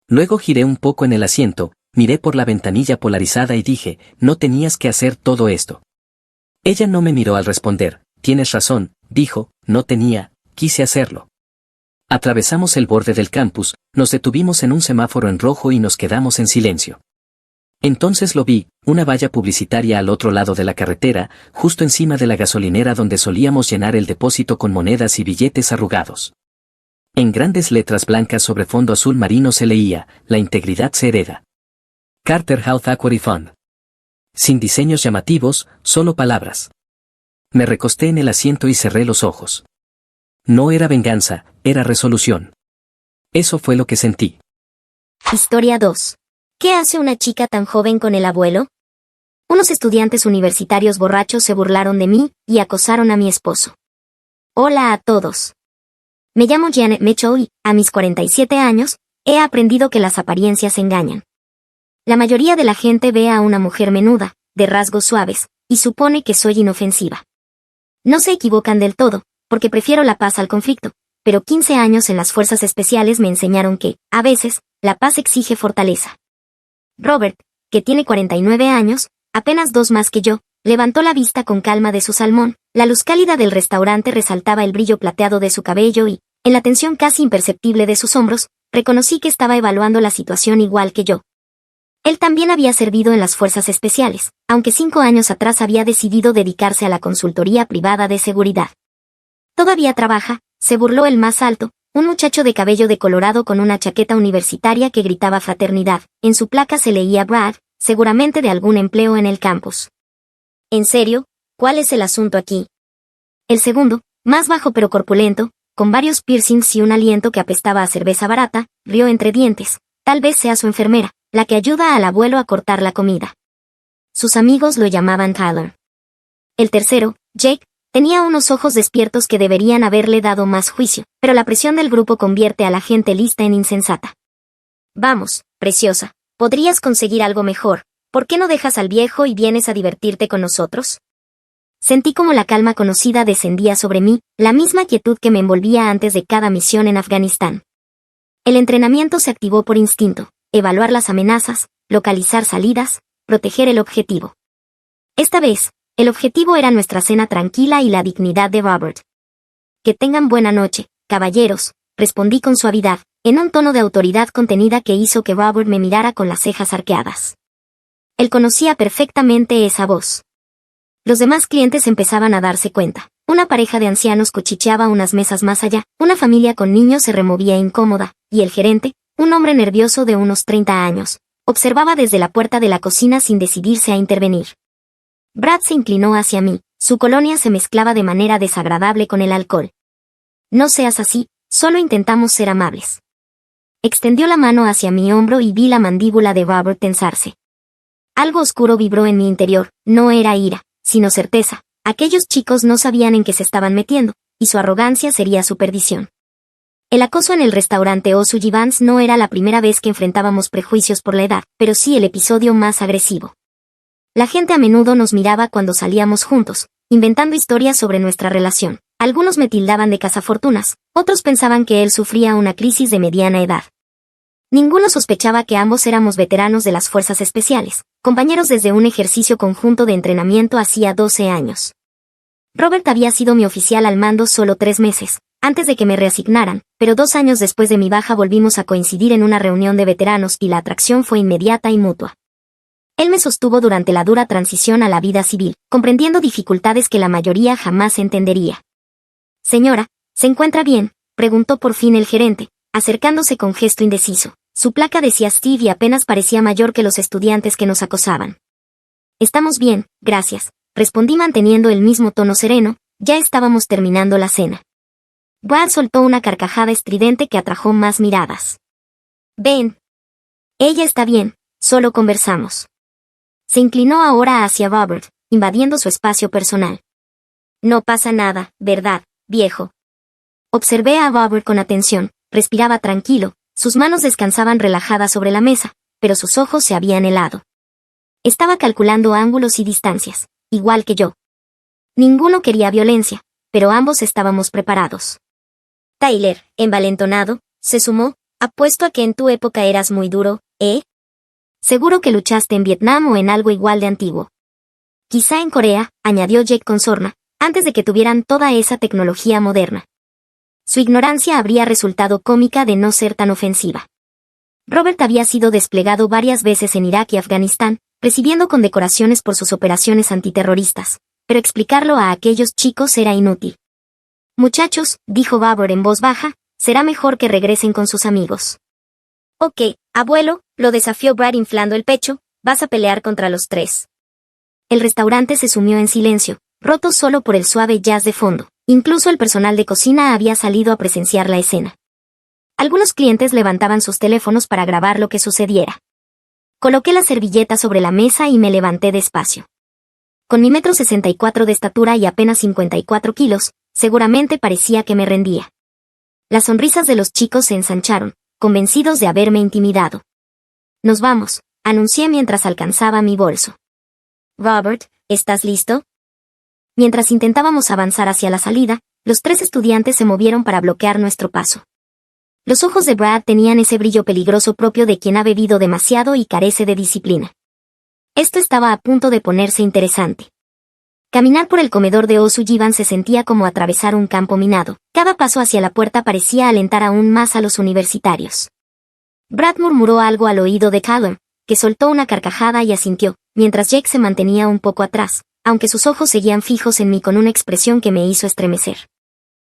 Luego giré un poco en el asiento, miré por la ventanilla polarizada y dije, no tenías que hacer todo esto. Ella no me miró al responder, tienes razón, dijo, no tenía, quise hacerlo. Atravesamos el borde del campus, nos detuvimos en un semáforo en rojo y nos quedamos en silencio. Entonces lo vi, una valla publicitaria al otro lado de la carretera, justo encima de la gasolinera donde solíamos llenar el depósito con monedas y billetes arrugados. En grandes letras blancas sobre fondo azul marino se leía, la integridad se hereda. Carter Health Equity Fund. Sin diseños llamativos, solo palabras. Me recosté en el asiento y cerré los ojos. No era venganza, era resolución. Eso fue lo que sentí. Historia 2. ¿Qué hace una chica tan joven con el abuelo? Unos estudiantes universitarios borrachos se burlaron de mí y acosaron a mi esposo. Hola a todos. Me llamo Janet Mitchell y, a mis 47 años, he aprendido que las apariencias engañan. La mayoría de la gente ve a una mujer menuda, de rasgos suaves, y supone que soy inofensiva. No se equivocan del todo, porque prefiero la paz al conflicto, pero 15 años en las fuerzas especiales me enseñaron que, a veces, la paz exige fortaleza. Robert, que tiene 49 años, apenas 2 más que yo, levantó la vista con calma de su salmón, la luz cálida del restaurante resaltaba el brillo plateado de su cabello y, en la tensión casi imperceptible de sus hombros, reconocí que estaba evaluando la situación igual que yo. Él también había servido en las fuerzas especiales, aunque 5 años atrás había decidido dedicarse a la consultoría privada de seguridad. Todavía trabaja, se burló el más alto, un muchacho de cabello decolorado con una chaqueta universitaria que gritaba fraternidad. En su placa se leía Brad, seguramente de algún empleo en el campus. ¿En serio? ¿Cuál es el asunto aquí? El segundo, más bajo pero corpulento, con varios piercings y un aliento que apestaba a cerveza barata, rió entre dientes. Tal vez sea su enfermera, la que ayuda al abuelo a cortar la comida. Sus amigos lo llamaban Tyler. El tercero, Jake, tenía unos ojos despiertos que deberían haberle dado más juicio, pero la presión del grupo convierte a la gente lista en insensata. Vamos, preciosa, podrías conseguir algo mejor, ¿por qué no dejas al viejo y vienes a divertirte con nosotros? Sentí como la calma conocida descendía sobre mí, la misma quietud que me envolvía antes de cada misión en Afganistán. El entrenamiento se activó por instinto, evaluar las amenazas, localizar salidas, proteger el objetivo. Esta vez, el objetivo era nuestra cena tranquila y la dignidad de Robert. Que tengan buena noche, caballeros, respondí con suavidad, en un tono de autoridad contenida que hizo que Robert me mirara con las cejas arqueadas. Él conocía perfectamente esa voz. Los demás clientes empezaban a darse cuenta. Una pareja de ancianos cuchicheaba unas mesas más allá, una familia con niños se removía incómoda, y el gerente, un hombre nervioso de unos 30 años, observaba desde la puerta de la cocina sin decidirse a intervenir. Brad se inclinó hacia mí, su colonia se mezclaba de manera desagradable con el alcohol. No seas así, solo intentamos ser amables. Extendió la mano hacia mi hombro y vi la mandíbula de Robert tensarse. Algo oscuro vibró en mi interior, no era ira, sino certeza. Aquellos chicos no sabían en qué se estaban metiendo, y su arrogancia sería su perdición. El acoso en el restaurante O'Sullivan's no era la primera vez que enfrentábamos prejuicios por la edad, pero sí el episodio más agresivo. La gente a menudo nos miraba cuando salíamos juntos, inventando historias sobre nuestra relación. Algunos me tildaban de cazafortunas, otros pensaban que él sufría una crisis de mediana edad. Ninguno sospechaba que ambos éramos veteranos de las fuerzas especiales, compañeros desde un ejercicio conjunto de entrenamiento hacía 12 años. Robert había sido mi oficial al mando solo 3 meses, antes de que me reasignaran, pero 2 años después de mi baja volvimos a coincidir en una reunión de veteranos y la atracción fue inmediata y mutua. Él me sostuvo durante la dura transición a la vida civil, comprendiendo dificultades que la mayoría jamás entendería. Señora, ¿se encuentra bien?, preguntó por fin el gerente, acercándose con gesto indeciso. Su placa decía Steve y apenas parecía mayor que los estudiantes que nos acosaban. Estamos bien, gracias, respondí manteniendo el mismo tono sereno, ya estábamos terminando la cena. Brad soltó una carcajada estridente que atrajo más miradas. Ven. Ella está bien, solo conversamos. Se inclinó ahora hacia Robert, invadiendo su espacio personal. No pasa nada, ¿verdad, viejo? Observé a Robert con atención, respiraba tranquilo, sus manos descansaban relajadas sobre la mesa, pero sus ojos se habían helado. Estaba calculando ángulos y distancias, igual que yo. Ninguno quería violencia, pero ambos estábamos preparados. Tyler, envalentonado, se sumó, apuesto a que en tu época eras muy duro, ¿eh? Seguro que luchaste en Vietnam o en algo igual de antiguo. Quizá en Corea, añadió Jake con sorna, antes de que tuvieran toda esa tecnología moderna. Su ignorancia habría resultado cómica de no ser tan ofensiva. Robert había sido desplegado varias veces en Irak y Afganistán, recibiendo condecoraciones por sus operaciones antiterroristas, pero explicarlo a aquellos chicos era inútil. Muchachos, dijo Robert en voz baja, será mejor que regresen con sus amigos. Ok, abuelo, lo desafió Brad inflando el pecho, vas a pelear contra los 3. El restaurante se sumió en silencio, roto solo por el suave jazz de fondo. Incluso el personal de cocina había salido a presenciar la escena. Algunos clientes levantaban sus teléfonos para grabar lo que sucediera. Coloqué la servilleta sobre la mesa y me levanté despacio. Con mi 1,64 m de estatura y apenas 54 kilos, seguramente parecía que me rendía. Las sonrisas de los chicos se ensancharon, convencidos de haberme intimidado. Nos vamos, anuncié mientras alcanzaba mi bolso. Robert, ¿estás listo? Mientras intentábamos avanzar hacia la salida, los 3 estudiantes se movieron para bloquear nuestro paso. Los ojos de Brad tenían ese brillo peligroso propio de quien ha bebido demasiado y carece de disciplina. Esto estaba a punto de ponerse interesante. Caminar por el comedor de O'Sullivan se sentía como atravesar un campo minado. Cada paso hacia la puerta parecía alentar aún más a los universitarios. Brad murmuró algo al oído de Callum, que soltó una carcajada y asintió, mientras Jake se mantenía un poco atrás, aunque sus ojos seguían fijos en mí con una expresión que me hizo estremecer.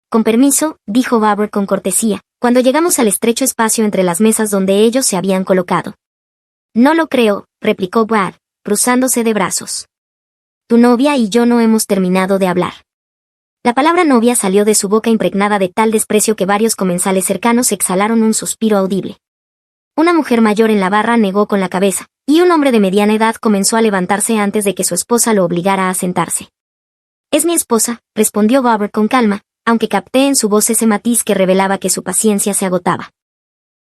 Con permiso, dijo Robert con cortesía, cuando llegamos al estrecho espacio entre las mesas donde ellos se habían colocado. No lo creo, replicó Brad, cruzándose de brazos. Tu novia y yo no hemos terminado de hablar. La palabra novia salió de su boca impregnada de tal desprecio que varios comensales cercanos exhalaron un suspiro audible. Una mujer mayor en la barra negó con la cabeza, y un hombre de mediana edad comenzó a levantarse antes de que su esposa lo obligara a sentarse. Es mi esposa, respondió Robert con calma, aunque capté en su voz ese matiz que revelaba que su paciencia se agotaba.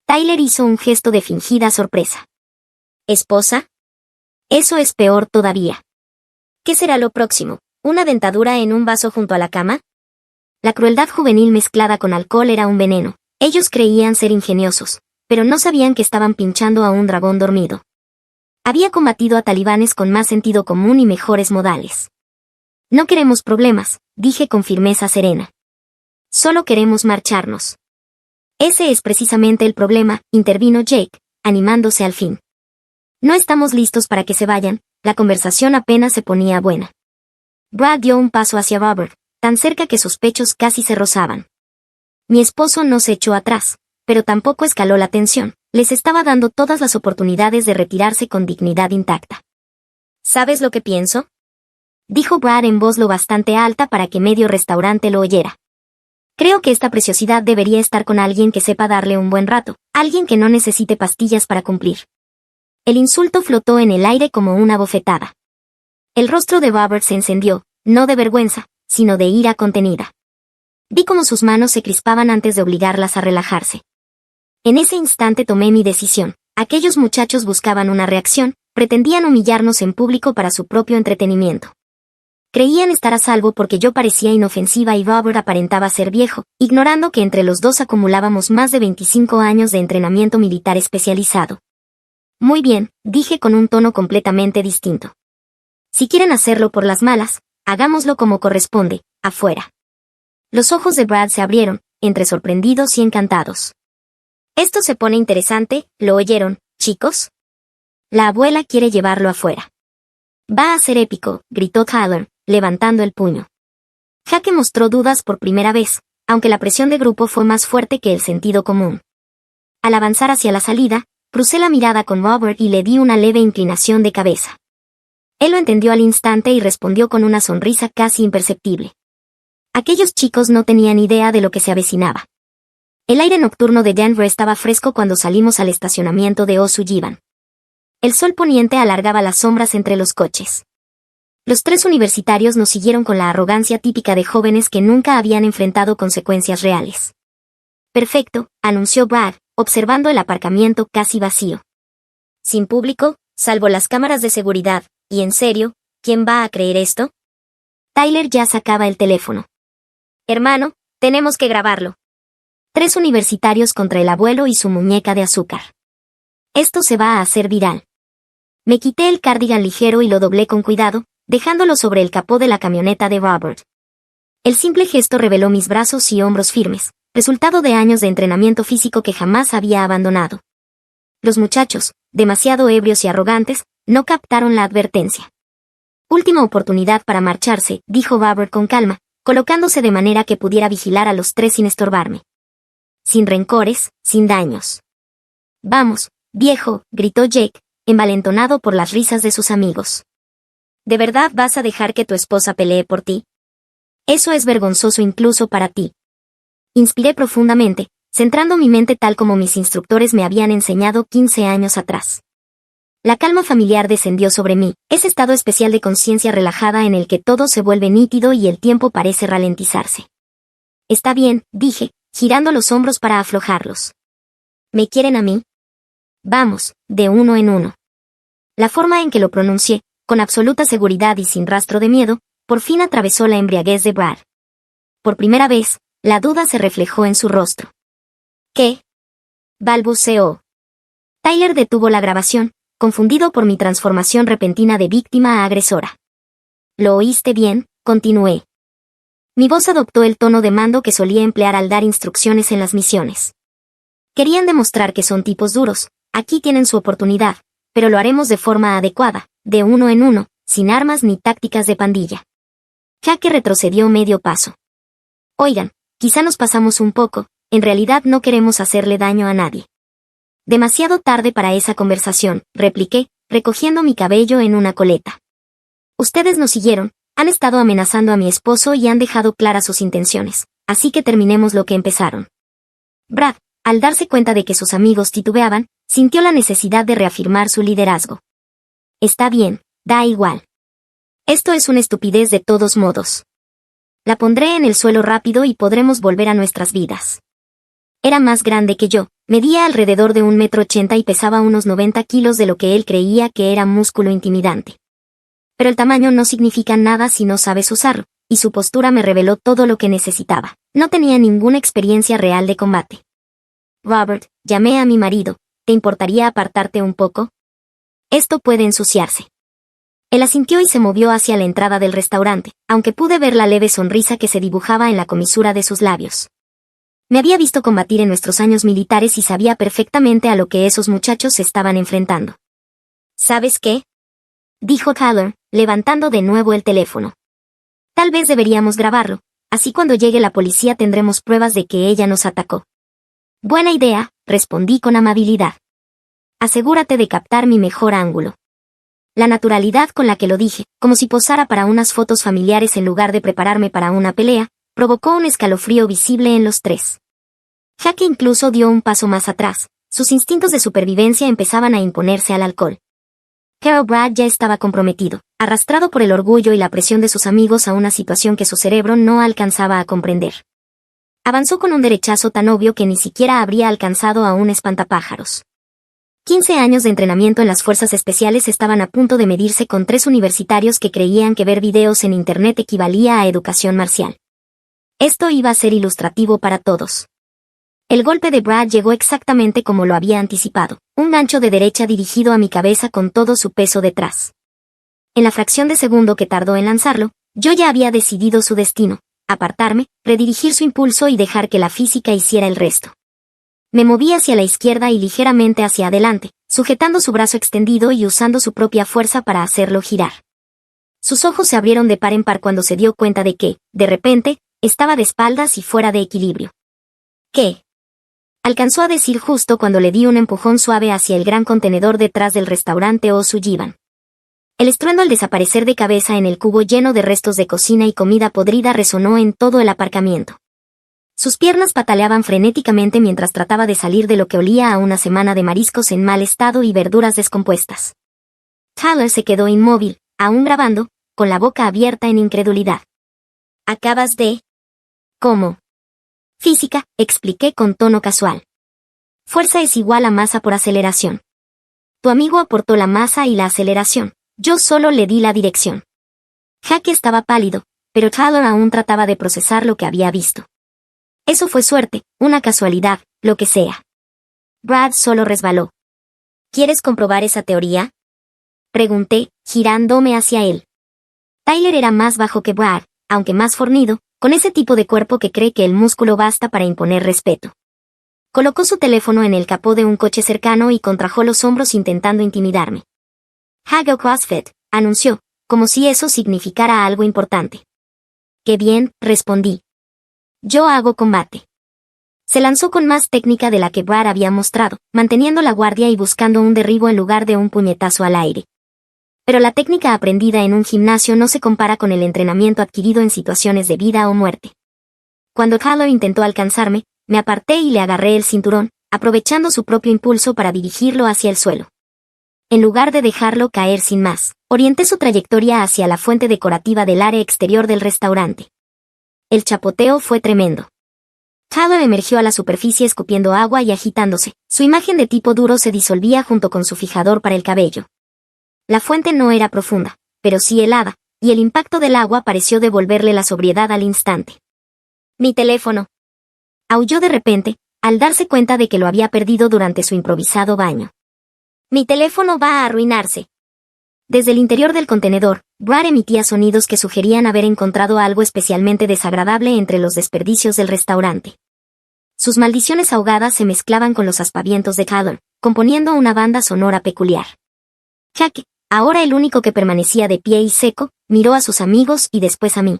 Tyler hizo un gesto de fingida sorpresa. ¿Esposa? Eso es peor todavía. ¿Qué será lo próximo? ¿Una dentadura en un vaso junto a la cama? La crueldad juvenil mezclada con alcohol era un veneno. Ellos creían ser ingeniosos, pero no sabían que estaban pinchando a un dragón dormido. Había combatido a talibanes con más sentido común y mejores modales. No queremos problemas, dije con firmeza serena. Solo queremos marcharnos. Ese es precisamente el problema, intervino Jake, animándose al fin. No estamos listos para que se vayan, la conversación apenas se ponía buena. Brad dio un paso hacia Robert, tan cerca que sus pechos casi se rozaban. Mi esposo no se echó atrás, pero tampoco escaló la tensión, les estaba dando todas las oportunidades de retirarse con dignidad intacta. ¿Sabes lo que pienso?, dijo Brad en voz lo bastante alta para que medio restaurante lo oyera. Creo que esta preciosidad debería estar con alguien que sepa darle un buen rato, alguien que no necesite pastillas para cumplir. El insulto flotó en el aire como una bofetada. El rostro de Robert se encendió, no de vergüenza, sino de ira contenida. Vi cómo sus manos se crispaban antes de obligarlas a relajarse. En ese instante tomé mi decisión. Aquellos muchachos buscaban una reacción, pretendían humillarnos en público para su propio entretenimiento. Creían estar a salvo porque yo parecía inofensiva y Robert aparentaba ser viejo, ignorando que entre los dos acumulábamos más de 25 años de entrenamiento militar especializado. Muy bien, dije con un tono completamente distinto. Si quieren hacerlo por las malas, hagámoslo como corresponde, afuera. Los ojos de Brad se abrieron, entre sorprendidos y encantados. Esto se pone interesante, ¿lo oyeron, chicos? La abuela quiere llevarlo afuera. Va a ser épico, gritó Tyler, levantando el puño. Jake mostró dudas por primera vez, aunque la presión de grupo fue más fuerte que el sentido común. Al avanzar hacia la salida, crucé la mirada con Robert y le di una leve inclinación de cabeza. Él lo entendió al instante y respondió con una sonrisa casi imperceptible. Aquellos chicos no tenían idea de lo que se avecinaba. El aire nocturno de Denver estaba fresco cuando salimos al estacionamiento de O'Sullivan. El sol poniente alargaba las sombras entre los coches. Los tres universitarios nos siguieron con la arrogancia típica de jóvenes que nunca habían enfrentado consecuencias reales. Perfecto, anunció Brad, observando el aparcamiento casi vacío. Sin público, salvo las cámaras de seguridad, y en serio, ¿quién va a creer esto? Tyler ya sacaba el teléfono. Hermano, tenemos que grabarlo. 3 universitarios contra el abuelo y su muñeca de azúcar. Esto se va a hacer viral. Me quité el cardigan ligero y lo doblé con cuidado, dejándolo sobre el capó de la camioneta de Robert. El simple gesto reveló mis brazos y hombros firmes, resultado de años de entrenamiento físico que jamás había abandonado. Los muchachos, demasiado ebrios y arrogantes, no captaron la advertencia. Última oportunidad para marcharse, dijo Robert con calma, colocándose de manera que pudiera vigilar a los 3 sin estorbarme. Sin rencores, sin daños. Vamos, viejo, gritó Jake, envalentonado por las risas de sus amigos. ¿De verdad vas a dejar que tu esposa pelee por ti? Eso es vergonzoso incluso para ti. Inspiré profundamente, centrando mi mente tal como mis instructores me habían enseñado 15 años atrás. La calma familiar descendió sobre mí, ese estado especial de conciencia relajada en el que todo se vuelve nítido y el tiempo parece ralentizarse. Está bien, dije, girando los hombros para aflojarlos. ¿Me quieren a mí? Vamos, de uno en uno. La forma en que lo pronuncié, con absoluta seguridad y sin rastro de miedo, por fin atravesó la embriaguez de Brad. Por primera vez, la duda se reflejó en su rostro. ¿Qué? Balbuceó. Tyler detuvo la grabación, confundido por mi transformación repentina de víctima a agresora. ¿Lo oíste bien?, continué. Mi voz adoptó el tono de mando que solía emplear al dar instrucciones en las misiones. Querían demostrar que son tipos duros, aquí tienen su oportunidad, pero lo haremos de forma adecuada, de uno en uno, sin armas ni tácticas de pandilla. Jake retrocedió medio paso. Oigan, quizá nos pasamos un poco, en realidad no queremos hacerle daño a nadie. Demasiado tarde para esa conversación, repliqué, recogiendo mi cabello en una coleta. Ustedes nos siguieron, han estado amenazando a mi esposo y han dejado claras sus intenciones, así que terminemos lo que empezaron. Brad, al darse cuenta de que sus amigos titubeaban, sintió la necesidad de reafirmar su liderazgo. Está bien, da igual. Esto es una estupidez de todos modos. La pondré en el suelo rápido y podremos volver a nuestras vidas. Era más grande que yo, medía alrededor de 1,80 m y pesaba unos 90 kilos de lo que él creía que era músculo intimidante. Pero el tamaño no significa nada si no sabes usarlo, y su postura me reveló todo lo que necesitaba. No tenía ninguna experiencia real de combate. Robert, llamé a mi marido, ¿te importaría apartarte un poco? Esto puede ensuciarse. Él asintió y se movió hacia la entrada del restaurante, aunque pude ver la leve sonrisa que se dibujaba en la comisura de sus labios. Me había visto combatir en nuestros años militares y sabía perfectamente a lo que esos muchachos se estaban enfrentando. ¿Sabes qué?, dijo Tyler, levantando de nuevo el teléfono. Tal vez deberíamos grabarlo, así cuando llegue la policía tendremos pruebas de que ella nos atacó. Buena idea, respondí con amabilidad. Asegúrate de captar mi mejor ángulo. La naturalidad con la que lo dije, como si posara para unas fotos familiares en lugar de prepararme para una pelea, provocó un escalofrío visible en los tres. Jack incluso dio un paso más atrás, sus instintos de supervivencia empezaban a imponerse al alcohol. Pero Brad ya estaba comprometido, arrastrado por el orgullo y la presión de sus amigos a una situación que su cerebro no alcanzaba a comprender. Avanzó con un derechazo tan obvio que ni siquiera habría alcanzado a un espantapájaros. 15 años de entrenamiento en las fuerzas especiales estaban a punto de medirse con 3 universitarios que creían que ver videos en internet equivalía a educación marcial. Esto iba a ser ilustrativo para todos. El golpe de Brad llegó exactamente como lo había anticipado, un gancho de derecha dirigido a mi cabeza con todo su peso detrás. En la fracción de segundo que tardó en lanzarlo, yo ya había decidido su destino, apartarme, redirigir su impulso y dejar que la física hiciera el resto. Me moví hacia la izquierda y ligeramente hacia adelante, sujetando su brazo extendido y usando su propia fuerza para hacerlo girar. Sus ojos se abrieron de par en par cuando se dio cuenta de que, de repente, estaba de espaldas y fuera de equilibrio. ¿Qué?, alcanzó a decir justo cuando le di un empujón suave hacia el gran contenedor detrás del restaurante O'Sullivan. El estruendo al desaparecer de cabeza en el cubo lleno de restos de cocina y comida podrida resonó en todo el aparcamiento. Sus piernas pataleaban frenéticamente mientras trataba de salir de lo que olía a una semana de mariscos en mal estado y verduras descompuestas. Tyler se quedó inmóvil, aún grabando, con la boca abierta en incredulidad. ¿Acabas de...? ¿Cómo? Física, expliqué con tono casual. Fuerza es igual a masa por aceleración. Tu amigo aportó la masa y la aceleración, yo solo le di la dirección. Jack estaba pálido, pero Tyler aún trataba de procesar lo que había visto. Eso fue suerte, una casualidad, lo que sea. Brad solo resbaló. ¿Quieres comprobar esa teoría?, pregunté, girándome hacia él. Tyler era más bajo que Brad, aunque más fornido, con ese tipo de cuerpo que cree que el músculo basta para imponer respeto. Colocó su teléfono en el capó de un coche cercano y contrajo los hombros intentando intimidarme. Hago CrossFit, anunció, como si eso significara algo importante. Qué bien, respondí. Yo hago combate. Se lanzó con más técnica de la que Brad había mostrado, manteniendo la guardia y buscando un derribo en lugar de un puñetazo al aire. Pero la técnica aprendida en un gimnasio no se compara con el entrenamiento adquirido en situaciones de vida o muerte. Cuando Tyler intentó alcanzarme, me aparté y le agarré el cinturón, aprovechando su propio impulso para dirigirlo hacia el suelo. En lugar de dejarlo caer sin más, orienté su trayectoria hacia la fuente decorativa del área exterior del restaurante. El chapoteo fue tremendo. Tyler emergió a la superficie escupiendo agua y agitándose, su imagen de tipo duro se disolvía junto con su fijador para el cabello. La fuente no era profunda, pero sí helada, y el impacto del agua pareció devolverle la sobriedad al instante. Mi teléfono. Aulló de repente, al darse cuenta de que lo había perdido durante su improvisado baño. Mi teléfono va a arruinarse. Desde el interior del contenedor, Brad emitía sonidos que sugerían haber encontrado algo especialmente desagradable entre los desperdicios del restaurante. Sus maldiciones ahogadas se mezclaban con los aspavientos de Tyler, componiendo una banda sonora peculiar. Jack, ahora el único que permanecía de pie y seco, miró a sus amigos y después a mí.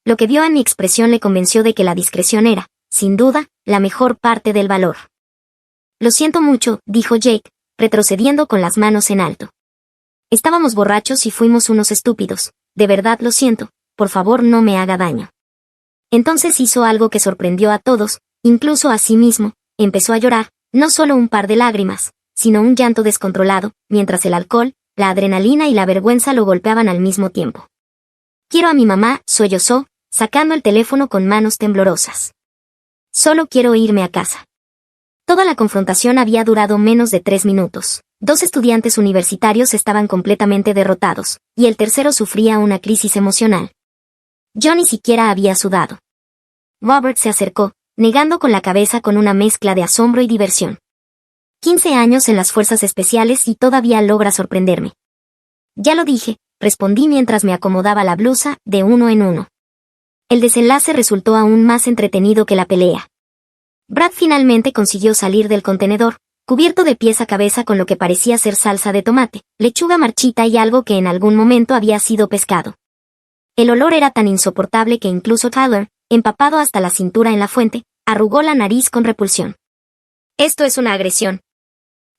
Lo que vio en mi expresión le convenció de que la discreción era, sin duda, la mejor parte del valor. Lo siento mucho, dijo Jake, retrocediendo con las manos en alto. Estábamos borrachos y fuimos unos estúpidos, de verdad lo siento, por favor no me haga daño. Entonces hizo algo que sorprendió a todos, incluso a sí mismo, empezó a llorar, no solo un par de lágrimas, sino un llanto descontrolado, mientras el alcohol, la adrenalina y la vergüenza lo golpeaban al mismo tiempo. Quiero a mi mamá, sollozó, sacando el teléfono con manos temblorosas. Solo quiero irme a casa. Toda la confrontación había durado menos de 3 minutos. 2 estudiantes universitarios estaban completamente derrotados, y el tercero sufría una crisis emocional. Yo ni siquiera había sudado. Robert se acercó, negando con la cabeza con una mezcla de asombro y diversión. 15 años en las fuerzas especiales y todavía logra sorprenderme. Ya lo dije, respondí mientras me acomodaba la blusa, de uno en uno. El desenlace resultó aún más entretenido que la pelea. Brad finalmente consiguió salir del contenedor, cubierto de pies a cabeza con lo que parecía ser salsa de tomate, lechuga marchita y algo que en algún momento había sido pescado. El olor era tan insoportable que incluso Tyler, empapado hasta la cintura en la fuente, arrugó la nariz con repulsión. «Esto es una agresión»,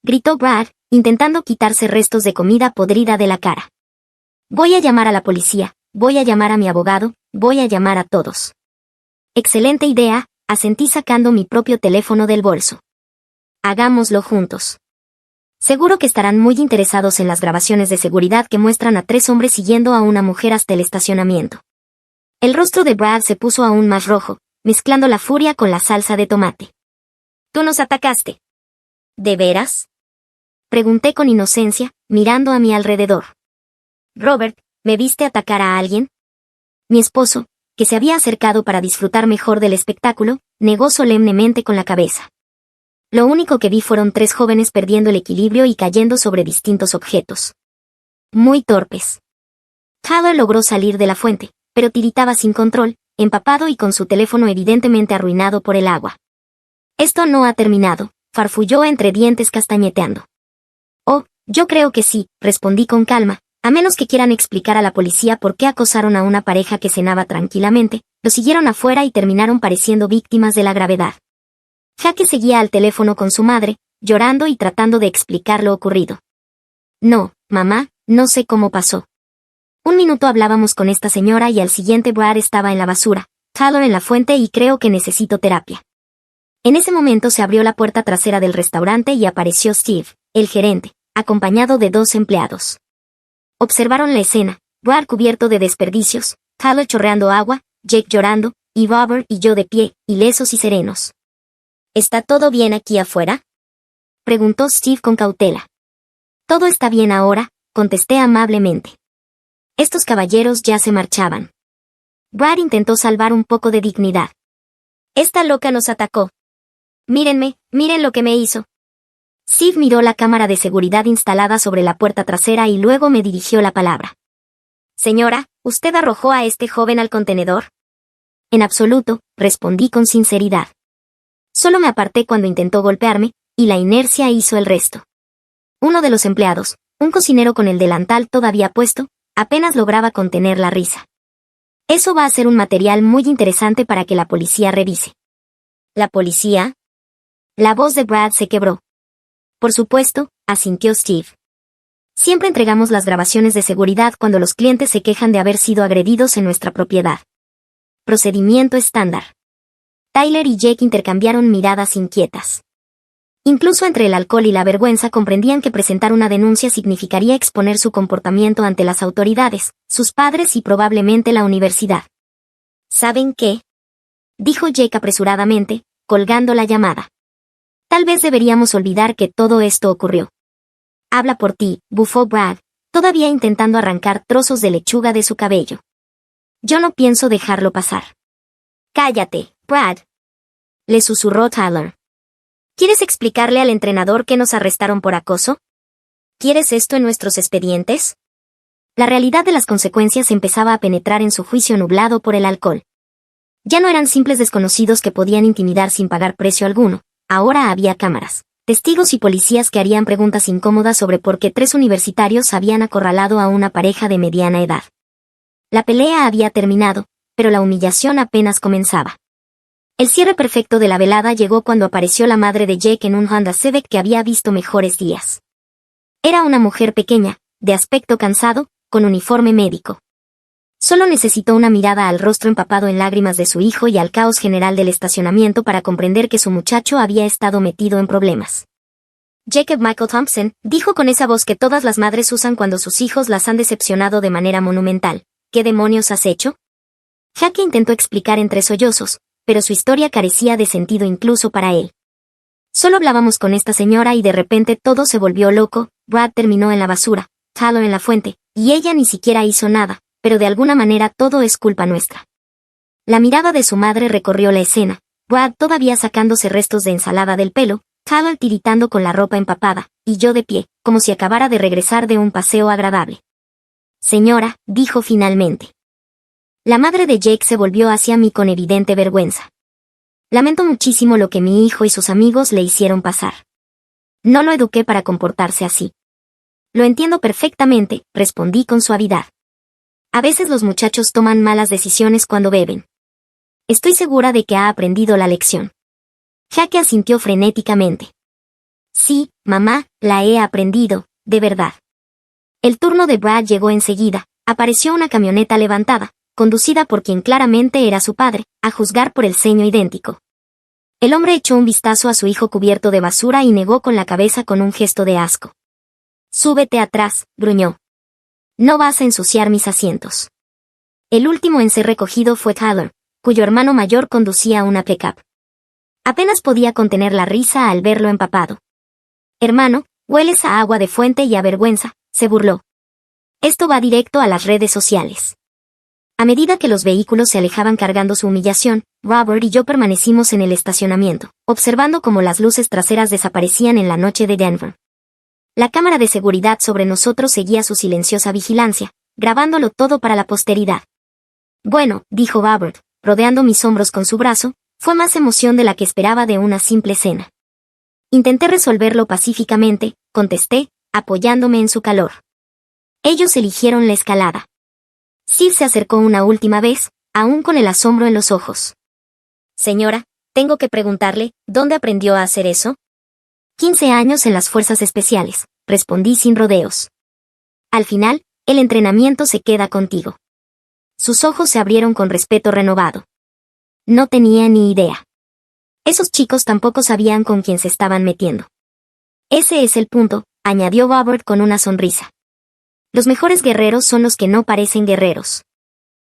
gritó Brad, intentando quitarse restos de comida podrida de la cara. «Voy a llamar a la policía, voy a llamar a mi abogado, voy a llamar a todos». «Excelente idea», asentí sacando mi propio teléfono del bolso. «Hagámoslo juntos». Seguro que estarán muy interesados en las grabaciones de seguridad que muestran a 3 hombres siguiendo a una mujer hasta el estacionamiento. El rostro de Brad se puso aún más rojo, mezclando la furia con la salsa de tomate. «Tú nos atacaste». «¿De veras?», pregunté con inocencia, mirando a mi alrededor. «Robert, ¿me viste atacar a alguien?». Mi esposo, que se había acercado para disfrutar mejor del espectáculo, negó solemnemente con la cabeza. Lo único que vi fueron 3 jóvenes perdiendo el equilibrio y cayendo sobre distintos objetos. Muy torpes. Tyler logró salir de la fuente, pero tiritaba sin control, empapado y con su teléfono evidentemente arruinado por el agua. «Esto no ha terminado», farfulló entre dientes castañeteando. «Oh, yo creo que sí», respondí con calma, «a menos que quieran explicar a la policía por qué acosaron a una pareja que cenaba tranquilamente, lo siguieron afuera y terminaron pareciendo víctimas de la gravedad». Jake seguía al teléfono con su madre, llorando y tratando de explicar lo ocurrido. «No, mamá, no sé cómo pasó. Un minuto hablábamos con esta señora y al siguiente Brad estaba en la basura, Tyler en la fuente y creo que necesito terapia». En ese momento se abrió la puerta trasera del restaurante y apareció Steve, el gerente, acompañado de 2 empleados. Observaron la escena, Brad cubierto de desperdicios, Tyler chorreando agua, Jake llorando, y Robert y yo de pie, ilesos y serenos. «¿Está todo bien aquí afuera?», preguntó Steve con cautela. «Todo está bien ahora», contesté amablemente. Estos caballeros ya se marchaban. Brad intentó salvar un poco de dignidad. «Esta loca nos atacó. Mírenme, miren lo que me hizo». Steve miró la cámara de seguridad instalada sobre la puerta trasera y luego me dirigió la palabra. «Señora, ¿usted arrojó a este joven al contenedor?». «En absoluto», respondí con sinceridad. Solo me aparté cuando intentó golpearme, y la inercia hizo el resto. Uno de los empleados, un cocinero con el delantal todavía puesto, apenas lograba contener la risa. «Eso va a ser un material muy interesante para que la policía revise». «¿La policía?». La voz de Brad se quebró. «Por supuesto», asintió Steve. «Siempre entregamos las grabaciones de seguridad cuando los clientes se quejan de haber sido agredidos en nuestra propiedad. Procedimiento estándar». Tyler y Jake intercambiaron miradas inquietas. Incluso entre el alcohol y la vergüenza comprendían que presentar una denuncia significaría exponer su comportamiento ante las autoridades, sus padres y probablemente la universidad. «¿Saben qué?», dijo Jake apresuradamente, colgando la llamada. «Tal vez deberíamos olvidar que todo esto ocurrió». «Habla por ti», bufó Brad, todavía intentando arrancar trozos de lechuga de su cabello. «Yo no pienso dejarlo pasar». «Cállate, Brad», le susurró Tyler. «¿Quieres explicarle al entrenador que nos arrestaron por acoso? ¿Quieres esto en nuestros expedientes?». La realidad de las consecuencias empezaba a penetrar en su juicio nublado por el alcohol. Ya no eran simples desconocidos que podían intimidar sin pagar precio alguno, ahora había cámaras, testigos y policías que harían preguntas incómodas sobre por qué 3 universitarios habían acorralado a una pareja de mediana edad. La pelea había terminado, pero la humillación apenas comenzaba. El cierre perfecto de la velada llegó cuando apareció la madre de Jake en un Honda Civic que había visto mejores días. Era una mujer pequeña, de aspecto cansado, con uniforme médico. Solo necesitó una mirada al rostro empapado en lágrimas de su hijo y al caos general del estacionamiento para comprender que su muchacho había estado metido en problemas. «Jacob Michael Thompson», dijo con esa voz que todas las madres usan cuando sus hijos las han decepcionado de manera monumental. «¿Qué demonios has hecho?». Jake intentó explicar entre sollozos, pero su historia carecía de sentido incluso para él. Solo hablábamos con esta señora y de repente todo se volvió loco. Brad terminó en la basura, Tyler en la fuente, y ella ni siquiera hizo nada, pero de alguna manera todo es culpa nuestra. La mirada de su madre recorrió la escena, Brad todavía sacándose restos de ensalada del pelo, Tyler tiritando con la ropa empapada, y yo de pie, como si acabara de regresar de un paseo agradable. Señora, dijo finalmente. La madre de Jake se volvió hacia mí con evidente vergüenza. Lamento muchísimo lo que mi hijo y sus amigos le hicieron pasar. No lo eduqué para comportarse así. Lo entiendo perfectamente, respondí con suavidad. A veces los muchachos toman malas decisiones cuando beben. Estoy segura de que ha aprendido la lección. Jake asintió frenéticamente. Sí, mamá, la he aprendido, de verdad. El turno de Brad llegó enseguida, apareció una camioneta levantada, conducida por quien claramente era su padre, a juzgar por el ceño idéntico. El hombre echó un vistazo a su hijo cubierto de basura y negó con la cabeza con un gesto de asco. Súbete atrás, gruñó. No vas a ensuciar mis asientos. El último en ser recogido fue Tyler, cuyo hermano mayor conducía una pickup. Apenas podía contener la risa al verlo empapado. Hermano, hueles a agua de fuente y a vergüenza, se burló. Esto va directo a las redes sociales. A medida que los vehículos se alejaban cargando su humillación, Robert y yo permanecimos en el estacionamiento, observando cómo las luces traseras desaparecían en la noche de Denver. La cámara de seguridad sobre nosotros seguía su silenciosa vigilancia, grabándolo todo para la posteridad. Bueno, dijo Robert, rodeando mis hombros con su brazo, fue más emoción de la que esperaba de una simple cena. Intenté resolverlo pacíficamente, contesté, apoyándome en su calor. Ellos eligieron la escalada. Steve se acercó una última vez, aún con el asombro en los ojos. Señora, tengo que preguntarle, ¿dónde aprendió a hacer eso? 15 años en las fuerzas especiales, respondí sin rodeos. Al final, el entrenamiento se queda contigo. Sus ojos se abrieron con respeto renovado. No tenía ni idea. Esos chicos tampoco sabían con quién se estaban metiendo. Ese es el punto, añadió Robert con una sonrisa. Los mejores guerreros son los que no parecen guerreros.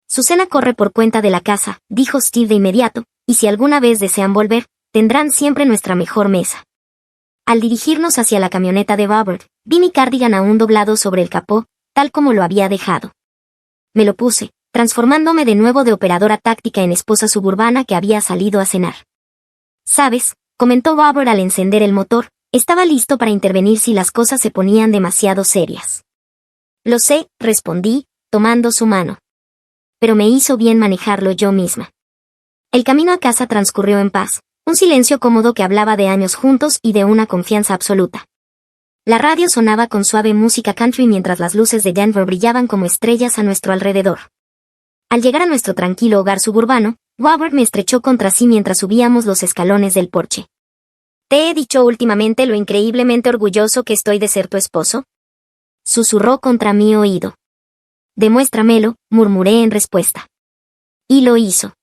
Su cena corre por cuenta de la casa, dijo Steve de inmediato, y si alguna vez desean volver, tendrán siempre nuestra mejor mesa. Al dirigirnos hacia la camioneta de Robert, vi mi cardigan aún doblado sobre el capó, tal como lo había dejado. Me lo puse, transformándome de nuevo de operadora táctica en esposa suburbana que había salido a cenar. ¿Sabes?, comentó Robert al encender el motor, estaba listo para intervenir si las cosas se ponían demasiado serias. Lo sé, respondí, tomando su mano. Pero me hizo bien manejarlo yo misma. El camino a casa transcurrió en paz, un silencio cómodo que hablaba de años juntos y de una confianza absoluta. La radio sonaba con suave música country mientras las luces de Denver brillaban como estrellas a nuestro alrededor. Al llegar a nuestro tranquilo hogar suburbano, Robert me estrechó contra sí mientras subíamos los escalones del porche. ¿Te he dicho últimamente lo increíblemente orgulloso que estoy de ser tu esposo?, susurró contra mi oído. Demuéstramelo, murmuré en respuesta. Y lo hizo.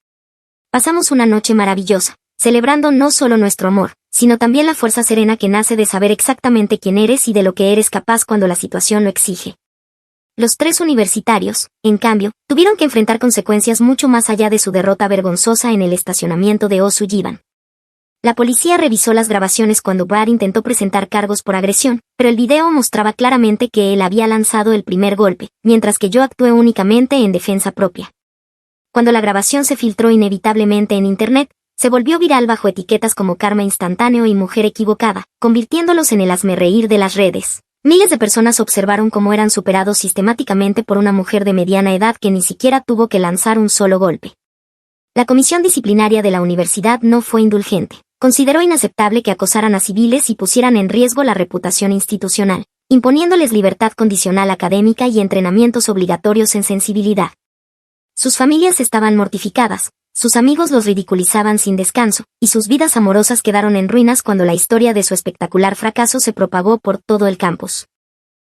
Pasamos una noche maravillosa, celebrando no solo nuestro amor, sino también la fuerza serena que nace de saber exactamente quién eres y de lo que eres capaz cuando la situación lo exige. Los tres universitarios, en cambio, tuvieron que enfrentar consecuencias mucho más allá de su derrota vergonzosa en el estacionamiento de O'Sullivan. La policía revisó las grabaciones cuando Brad intentó presentar cargos por agresión, pero el video mostraba claramente que él había lanzado el primer golpe, mientras que yo actué únicamente en defensa propia. Cuando la grabación se filtró inevitablemente en Internet, se volvió viral bajo etiquetas como karma instantáneo y mujer equivocada, convirtiéndolos en el hazmerreír de las redes. Miles de personas observaron cómo eran superados sistemáticamente por una mujer de mediana edad que ni siquiera tuvo que lanzar un solo golpe. La comisión disciplinaria de la universidad no fue indulgente. Consideró inaceptable que acosaran a civiles y pusieran en riesgo la reputación institucional, imponiéndoles libertad condicional académica y entrenamientos obligatorios en sensibilidad. Sus familias estaban mortificadas, sus amigos los ridiculizaban sin descanso, y sus vidas amorosas quedaron en ruinas cuando la historia de su espectacular fracaso se propagó por todo el campus.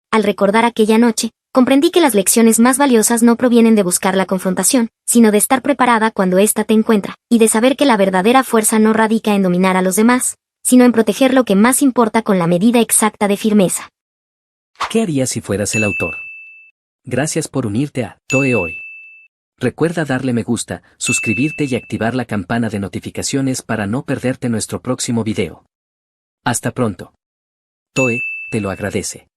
Al recordar aquella noche, comprendí que las lecciones más valiosas no provienen de buscar la confrontación, sino de estar preparada cuando ésta te encuentra, y de saber que la verdadera fuerza no radica en dominar a los demás, sino en proteger lo que más importa con la medida exacta de firmeza. ¿Qué harías si fueras el autor? Gracias por unirte a Toe Hoy. Recuerda darle me gusta, suscribirte y activar la campana de notificaciones para no perderte nuestro próximo video. Hasta pronto. Toe, te lo agradece.